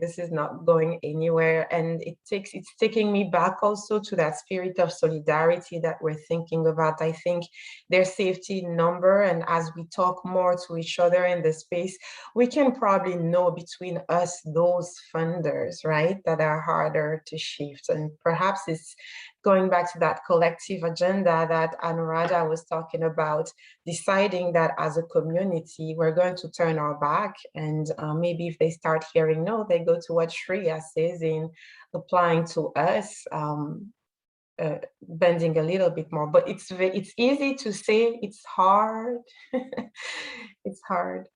this is not going anywhere. And it's taking me back also to that spirit of solidarity that we're thinking about. I think their safety number, and as we talk more to each other in the space, we can probably know between us those funders, right, that are harder to shift. And perhaps it's going back to that collective agenda that Anuradha was talking about, deciding that as a community, we're going to turn our back. And maybe if they start hearing no, they go to what Shreya says in applying to us, bending a little bit more. But it's easy to say, it's hard. It's hard.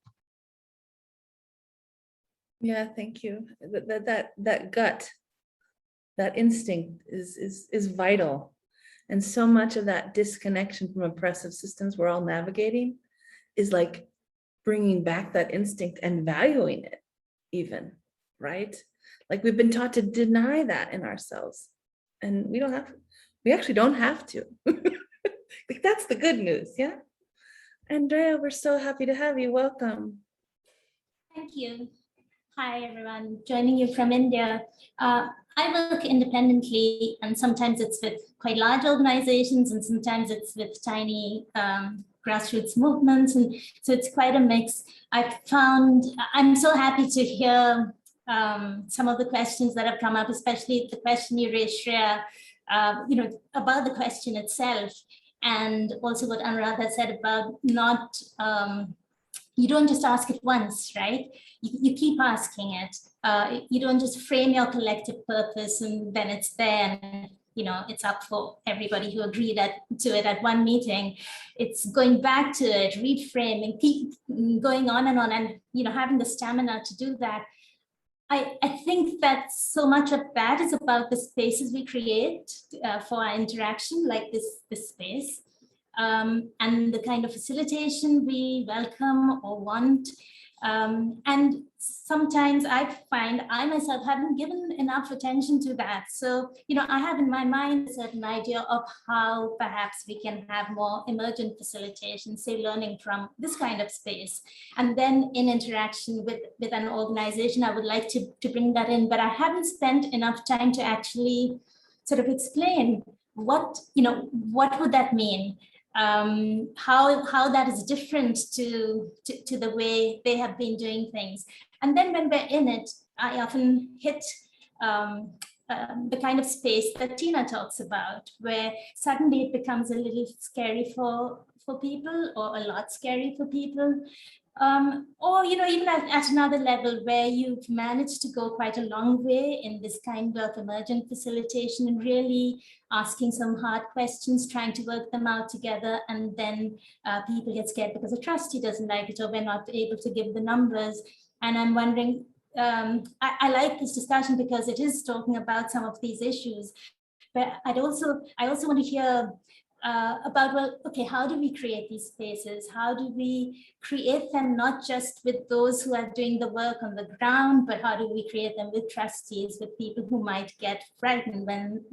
Yeah, thank you. That gut, that instinct is vital. And so much of that disconnection from oppressive systems we're all navigating is like bringing back that instinct and valuing it even, right? Like we've been taught to deny that in ourselves, and we actually don't have to. Like that's the good news, yeah? Andrea, we're so happy to have you. Welcome. Thank you. Hi, everyone. Joining you from India. I work independently, and sometimes it's with quite large organizations, and sometimes it's with tiny grassroots movements. And so it's quite a mix. I'm so happy to hear some of the questions that have come up, especially the question you raised, Shreya, about the question itself, and also what Anuradha said about not, you don't just ask it once, right? You keep asking it. You don't just frame your collective purpose and then it's there and it's up for everybody who agreed to it at one meeting. It's going back to it, reframing, keep going on, and having the stamina to do that. I think that so much of that is about the spaces we create for our interaction, like this space. And the kind of facilitation we welcome or want. And sometimes I find I myself haven't given enough attention to that. So, I have in my mind a certain idea of how perhaps we can have more emergent facilitation, say learning from this kind of space. And then in interaction with an organization, I would like to bring that in, but I haven't spent enough time to actually sort of explain what would that mean? How that is different to the way they have been doing things. And then when we're in it, I often hit the kind of space that Tina talks about, where suddenly it becomes a little scary for people, or a lot scary for people. Or even at another level where you've managed to go quite a long way in this kind of emergent facilitation and really asking some hard questions, trying to work them out together, and then people get scared because a trustee doesn't like it, or we're not able to give the numbers. And I'm wondering, I like this discussion because it is talking about some of these issues, but I also want to hear about, well, okay, how do we create these spaces? How do we create them not just with those who are doing the work on the ground, but how do we create them with trustees, with people who might get frightened when,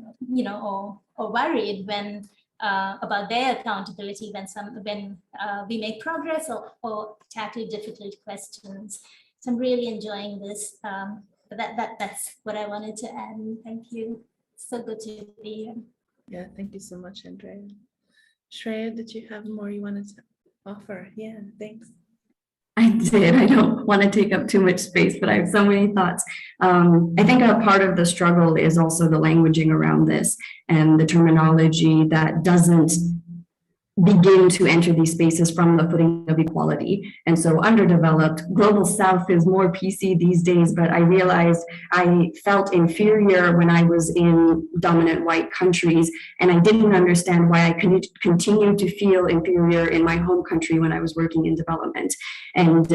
or worried when about their accountability when we make progress or tackle difficult questions. So I'm really enjoying this. That's what I wanted to add. Thank you. So good to be here. Yeah, thank you so much, Andrea. Shreya, did you have more you wanted to offer? Yeah, thanks. I did. I don't want to take up too much space, but I have so many thoughts. I think a part of the struggle is also the languaging around this and the terminology that doesn't begin to enter these spaces from the footing of equality. And so underdeveloped, global south is more PC these days, but I realized I felt inferior when I was in dominant white countries, and I didn't understand why I could continue to feel inferior in my home country when I was working in development. And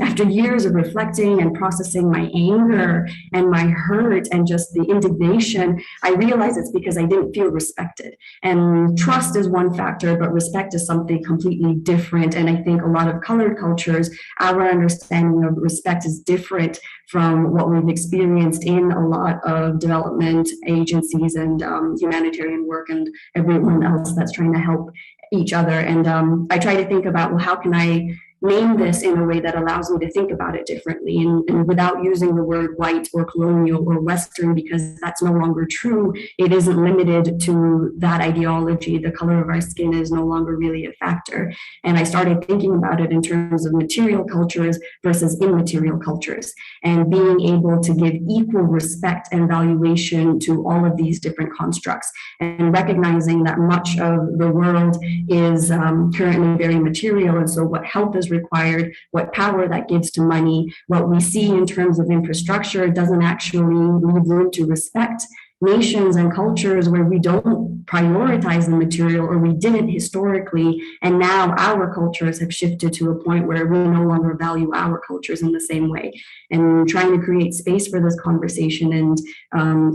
after years of reflecting and processing my anger and my hurt and just the indignation, I realized it's because I didn't feel respected. And trust is one factor, but respect is something completely different. And I think a lot of colored cultures, our understanding of respect is different from what we've experienced in a lot of development agencies and humanitarian work and everyone else that's trying to help each other. And I try to think about, well, how can I name this in a way that allows me to think about it differently and without using the word white or colonial or Western, because that's no longer true. It isn't limited to that ideology. The color of our skin is no longer really a factor. And I started thinking about it in terms of material cultures versus immaterial cultures, and being able to give equal respect and valuation to all of these different constructs, and recognizing that much of the world is currently very material. And so what help is required, what power that gives to money, what we see in terms of infrastructure doesn't actually leave room to respect nations and cultures where we don't prioritize the material, or we didn't historically, and now our cultures have shifted to a point where we no longer value our cultures in the same way. And trying to create space for this conversation and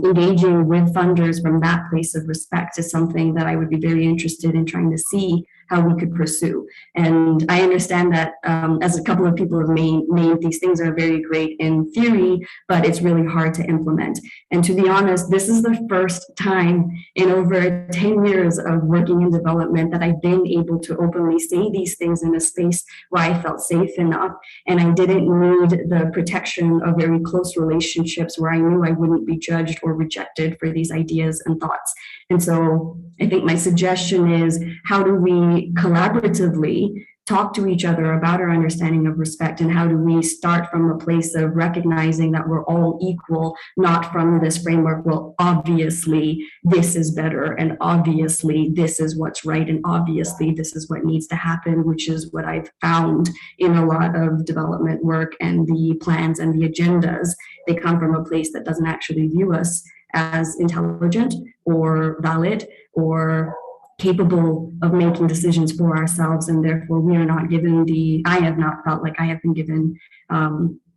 engaging with funders from that place of respect is something that I would be very interested in trying to see how we could pursue. And I understand that as a couple of people have named, these things are very great in theory, but it's really hard to implement. And to be honest, this is the first time in over 10 years of working in development that I've been able to openly say these things in a space where I felt safe enough, and I didn't need the protection of very close relationships where I knew I wouldn't be judged or rejected for these ideas and thoughts. And so I think my suggestion is, how do we collaboratively talk to each other about our understanding of respect, and how do we start from a place of recognizing that we're all equal, not from this framework, well, obviously this is better, and obviously this is what's right, and obviously this is what needs to happen, which is what I've found in a lot of development work, and the plans and the agendas, they come from a place that doesn't actually view us as intelligent or valid or capable of making decisions for ourselves, and therefore we are not given I have not felt like I have been given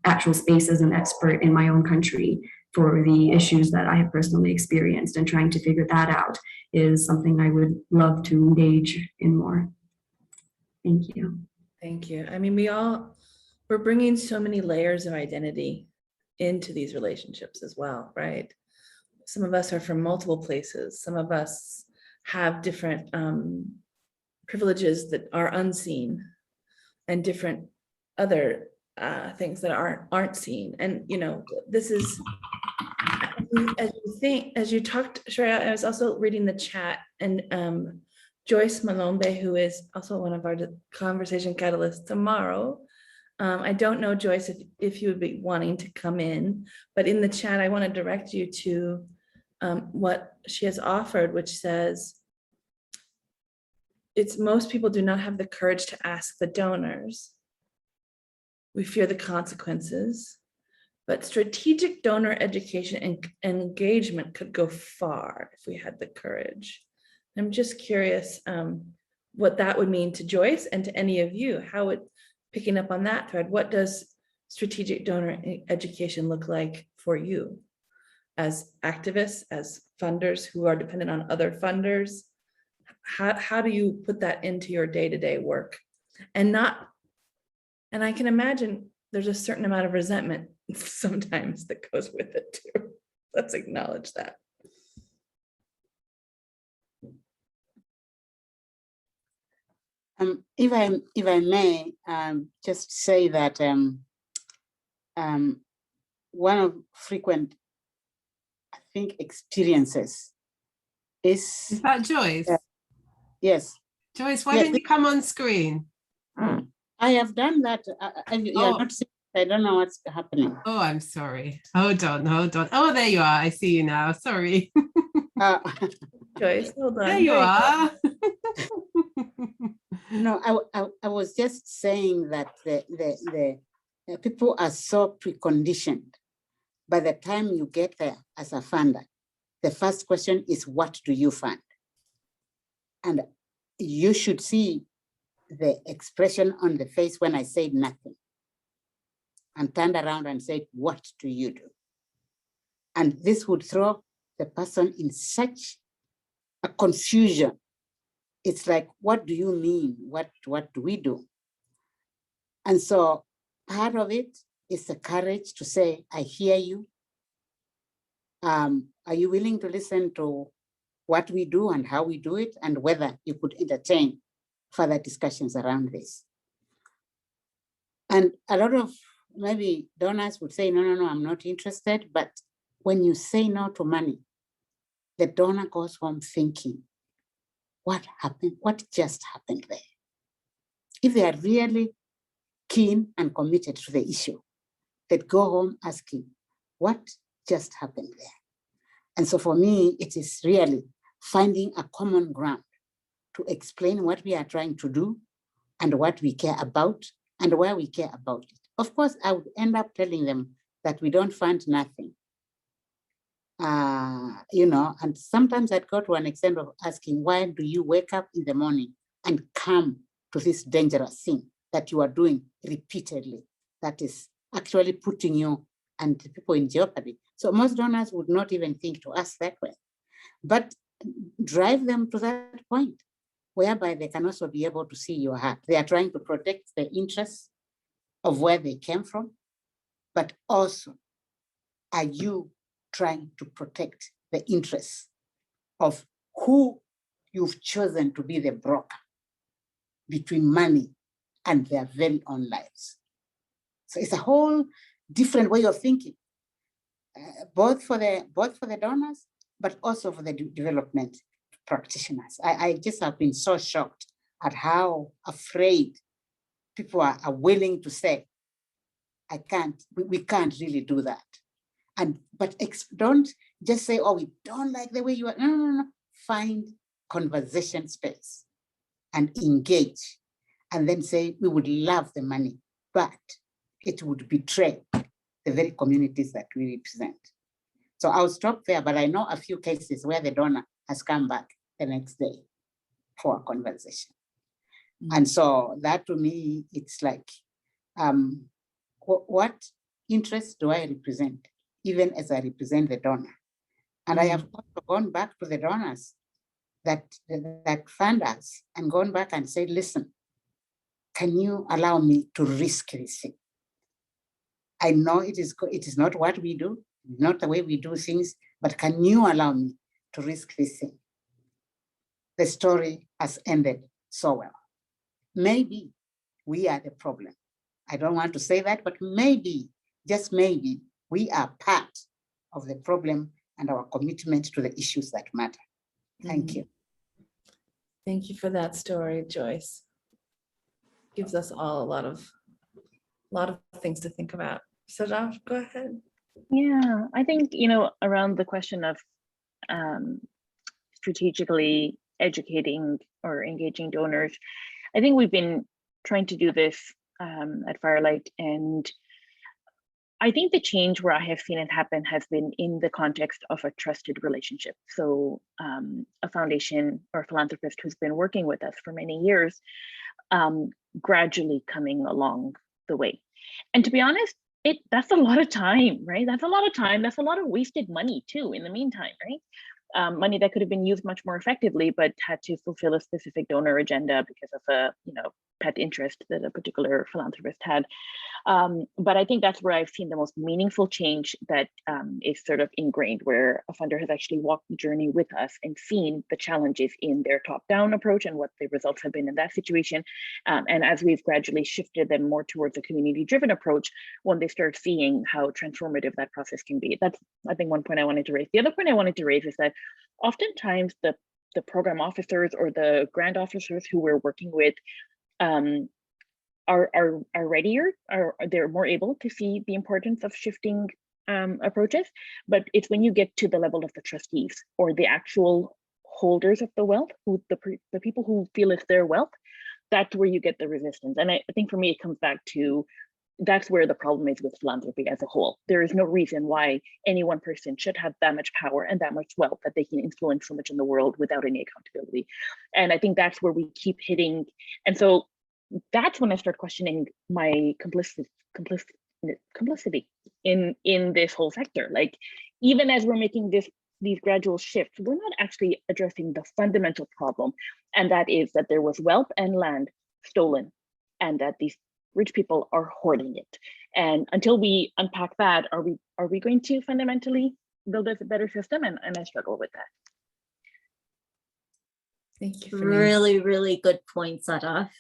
actual space as an expert in my own country for the issues that I have personally experienced, and trying to figure that out is something I would love to engage in more. Thank you. Thank you. I mean, we're bringing so many layers of identity into these relationships as well, right? Some of us are from multiple places. Some of us have different privileges that are unseen, and different other things that aren't seen. And this is, as you talked, Shreya, I was also reading the chat, and Joyce Malombe, who is also one of our conversation catalysts tomorrow. I don't know, Joyce, if you would be wanting to come in, but in the chat, I want to direct you to what she has offered, which says, most people do not have the courage to ask the donors. We fear the consequences, but strategic donor education and engagement could go far if we had the courage. I'm just curious what that would mean to Joyce and to any of you. Picking up on that thread, what does strategic donor education look like for you as activists, as funders who are dependent on other funders? How do you put that into your day-to-day work? And I can imagine there's a certain amount of resentment sometimes that goes with it too. Let's acknowledge that. If I may just say that one of frequent, I think, experiences is that Joyce? Yes. Joyce, why don't you come on screen? I have done that. I don't know what's happening. Oh, I'm sorry. Hold on. Oh, there you are. I see you now. Sorry. Joyce, hold on. There you are. No, I was just saying that the people are so preconditioned. By the time you get there as a funder, the first question is, what do you fund? And you should see the expression on the face when I said nothing and turned around and said, what do you do? And this would throw the person in such a confusion. It's like, what do you mean? What do we do? And so part of it is the courage to say, I hear you. Are you willing to listen to what we do and how we do it, and whether you could entertain further discussions around this? And a lot of maybe donors would say, no, I'm not interested. But when you say no to money, the donor goes home thinking, what happened? What just happened there? If they are really keen and committed to the issue, they'd go home asking, what just happened there? And so for me, it is really finding a common ground to explain what we are trying to do and what we care about and why we care about it. Of course, I would end up telling them that we don't fund nothing. And sometimes I'd go to an extent of asking, why do you wake up in the morning and come to this dangerous thing that you are doing repeatedly that is actually putting you and the people in jeopardy? So most donors would not even think to ask that way, but drive them to that point whereby they can also be able to see your heart. They are trying to protect the interests of where they came from, but also, are you trying to protect the interests of who you've chosen to be the broker between money and their very own lives? So it's a whole different way of thinking, both for the donors, but also for the development practitioners. I just have been so shocked at how afraid people are willing to say, we can't really do that. But don't just say, oh, we don't like the way you are. No. Find conversation space and engage, and then say, we would love the money, but it would betray the very communities that we represent. So I'll stop there, but I know a few cases where the donor has come back the next day for a conversation. And so that to me, it's like, what interest do I represent, even as I represent the donor? And I have also gone back to the donors that fund us and gone back and said, listen, can you allow me to risk this thing? I know it is not what we do, not the way we do things, but can you allow me to risk this thing? The story has ended so well. Maybe we are the problem. I don't want to say that, but maybe, just maybe, we are part of the problem and our commitment to the issues that matter. Thank you. Thank you for that story, Joyce. Gives us all a lot of things to think about. Sadaf, go ahead. Yeah, I think, around the question of strategically educating or engaging donors, I think we've been trying to do this at Firelight, and I think the change where I have seen it happen has been in the context of a trusted relationship. So a foundation or philanthropist who's been working with us for many years, gradually coming along the way. And to be honest, that's a lot of time, right? That's a lot of time. That's a lot of wasted money too, in the meantime, right? Money that could have been used much more effectively, but had to fulfill a specific donor agenda because of a, pet interest that a particular philanthropist had. But I think that's where I've seen the most meaningful change that is sort of ingrained, where a funder has actually walked the journey with us and seen the challenges in their top-down approach and what the results have been in that situation. And as we've gradually shifted them more towards a community-driven approach, when they start seeing how transformative that process can be. That's, I think, one point I wanted to raise. The other point I wanted to raise is that oftentimes the program officers or the grant officers who we're working with are readier, they're more able to see the importance of shifting approaches, but it's when you get to the level of the trustees or the actual holders of the wealth, who the people who feel it's their wealth, that's where you get the resistance. And I think for me, it comes back to, that's where the problem is with philanthropy as a whole. There is no reason why any one person should have that much power and that much wealth that they can influence so much in the world without any accountability. And I think that's where we keep hitting. And so that's when I start questioning my complicity in this whole sector. Like, even as we're making these gradual shifts, we're not actually addressing the fundamental problem. And that is that there was wealth and land stolen, and that these rich people are hoarding it. And until we unpack that, are we going to fundamentally build us a better system? And I struggle with that. Thank you. Really, really good point, Sadaf.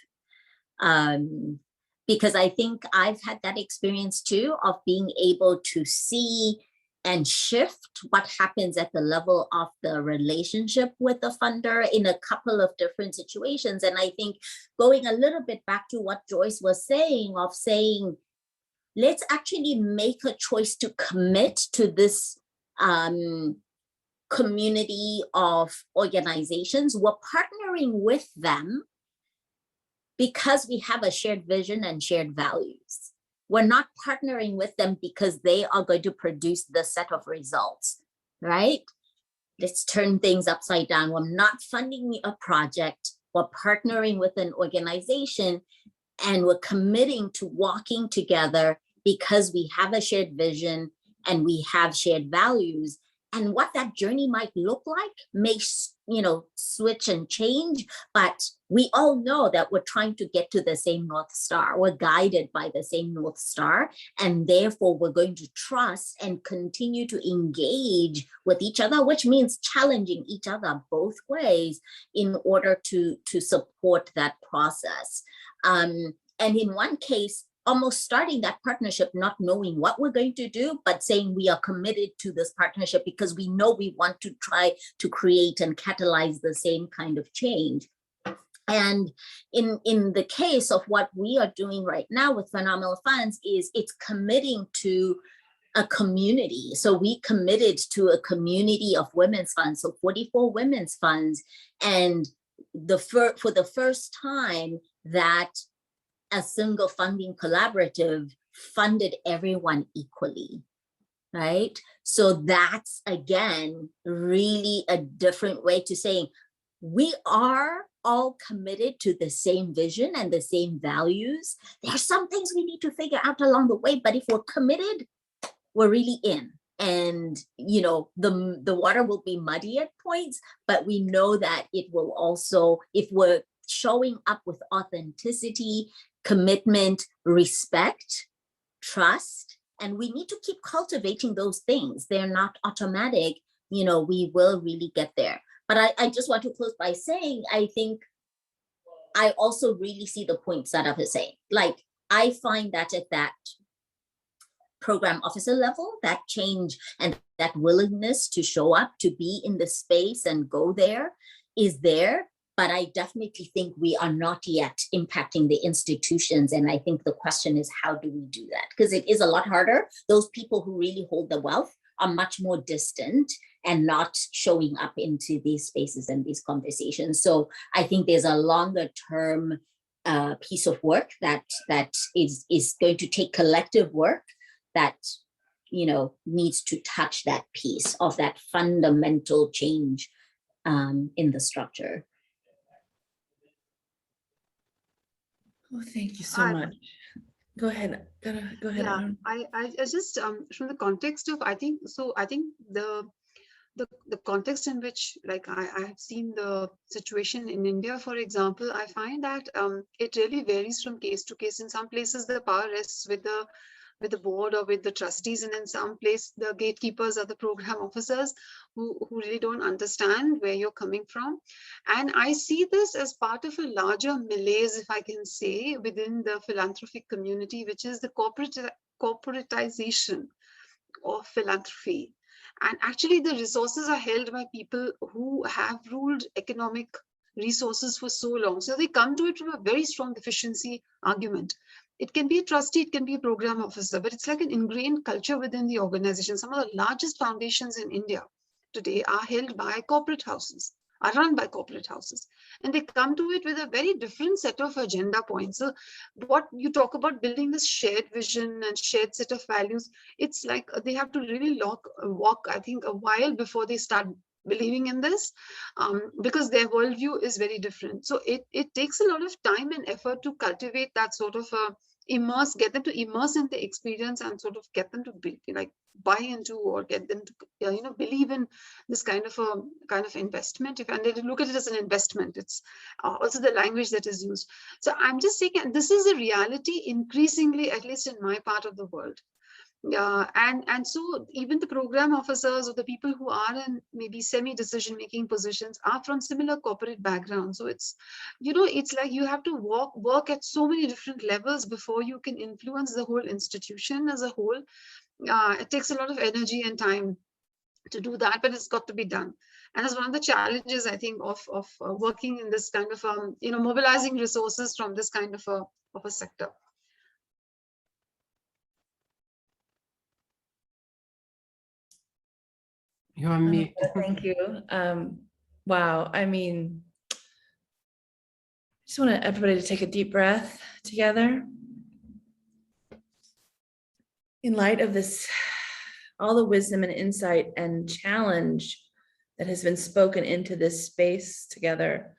Because I think I've had that experience too, of being able to see and shift what happens at the level of the relationship with the funder in a couple of different situations. And I think going a little bit back to what Joyce was saying, of saying, let's actually make a choice to commit to this community of organizations. We're partnering with them because we have a shared vision and shared values. We're not partnering with them because they are going to produce the set of results, right? Let's turn things upside down. We're not funding a project. We're partnering with an organization, and we're committing to walking together because we have a shared vision and we have shared values. And what that journey might look like may, switch and change, but we all know that we're trying to get to the same North Star. We're guided by the same North Star, and therefore we're going to trust and continue to engage with each other, which means challenging each other both ways in order to support that process. And in one case, almost starting that partnership, not knowing what we're going to do, but saying we are committed to this partnership because we know we want to try to create and catalyze the same kind of change. And in the case of what we are doing right now with Phenomenal Funds, is it's committing to a community. So we committed to a community of women's funds, so 44 women's funds. And for the first time, that a single funding collaborative funded everyone equally, right? So that's, again, really a different way to saying we are all committed to the same vision and the same values. There's some things we need to figure out along the way, but if we're committed, we're really in. And, the water will be muddy at points, but we know that it will also, if we're showing up with authenticity, commitment, respect, trust, and we need to keep cultivating those things. They're not automatic, we will really get there. But I just want to close by saying, I think I also really see the point Sadaf is saying. Like, I find that at that program officer level, that change and that willingness to show up, to be in the space and go there is there. But I definitely think we are not yet impacting the institutions. And I think the question is, how do we do that? Because it is a lot harder. Those people who really hold the wealth are much more distant and not showing up into these spaces and these conversations. So I think there's a longer term piece of work that is going to take collective work that needs to touch that piece of that fundamental change in the structure. Oh, thank you so much. Go ahead. Go ahead. Yeah, I just from the context of, I think the context in which, like, I have seen the situation in India, for example, I find that it really varies from case to case. In some places, the power rests with the board or with the trustees, and in some place the gatekeepers are the program officers who really don't understand where you're coming from. And I see this as part of a larger malaise, if I can say, within the philanthropic community, which is the corporatization of philanthropy. And actually the resources are held by people who have ruled economic resources for so long. So they come to it from a very strong efficiency argument. It can be a trustee, it can be a program officer, but it's like an ingrained culture within the organization. Some of the largest foundations in India today are held by corporate houses, are run by corporate houses, and they come to it with a very different set of agenda points. So what you talk about building this shared vision and shared set of values, it's like they have to really walk, I think, a while before they start believing in this, because their worldview is very different. So it takes a lot of time and effort to cultivate that sort of get them to immerse in the experience and sort of get them to be like buy into, or get them to believe in this kind of investment. And they look at it as an investment. It's also the language that is used. So I'm just saying, and this is a reality increasingly, at least in my part of the world. And so even the program officers or the people who are in maybe semi-decision making positions are from similar corporate backgrounds. So it's, it's like you have to work at so many different levels before you can influence the whole institution as a whole. It takes a lot of energy and time to do that, but it's got to be done. And that's one of the challenges, I think, of working in this kind of mobilizing resources from this kind of a sector. You're on mute. Thank you. Wow. I mean, I just want everybody to take a deep breath together. In light of this, all the wisdom and insight and challenge that has been spoken into this space together,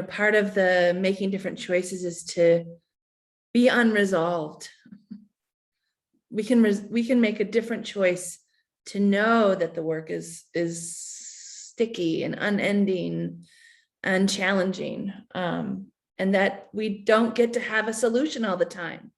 part of the making different choices is to be unresolved. We can make a different choice to know that the work is sticky and unending and challenging, and that we don't get to have a solution all the time.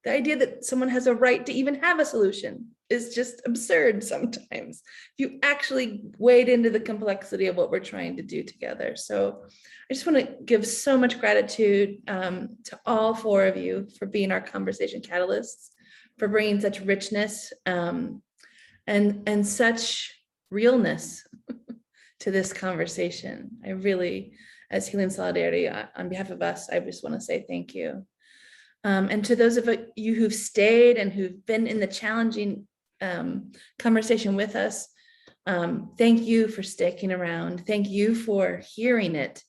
The idea that someone has a right to even have a solution is just absurd sometimes, if you actually wade into the complexity of what we're trying to do together. So I just want to give so much gratitude to all four of you for being our conversation catalysts, for bringing such richness and such realness to this conversation. I really, as Healing Solidarity, on behalf of us, I just want to say thank you. And to those of you who've stayed and who've been in the challenging conversation with us, thank you for sticking around. Thank you for hearing it.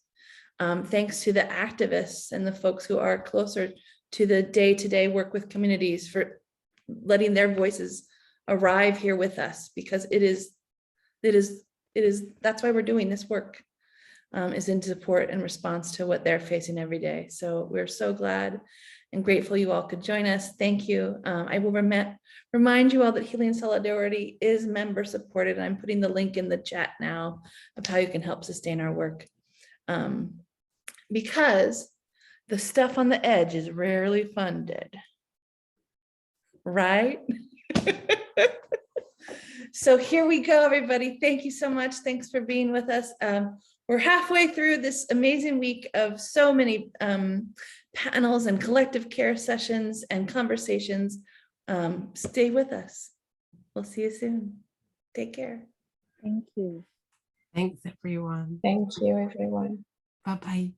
Thanks to the activists and the folks who are closer to the day-to-day work with communities for letting their voices arrive here with us, because that's why we're doing this work, is in support and response to what they're facing every day. So we're so glad and grateful you all could join us. Thank you. I will remind you all that Healing Solidarity is member supported, and I'm putting the link in the chat now of how you can help sustain our work. Because the stuff on the edge is rarely funded. Right? So here we go, everybody. Thank you so much. Thanks for being with us. We're halfway through this amazing week of so many panels and collective care sessions and conversations. Stay with us. We'll see you soon. Take care. Thank you. Thanks, everyone. Thank you, everyone. Bye-bye.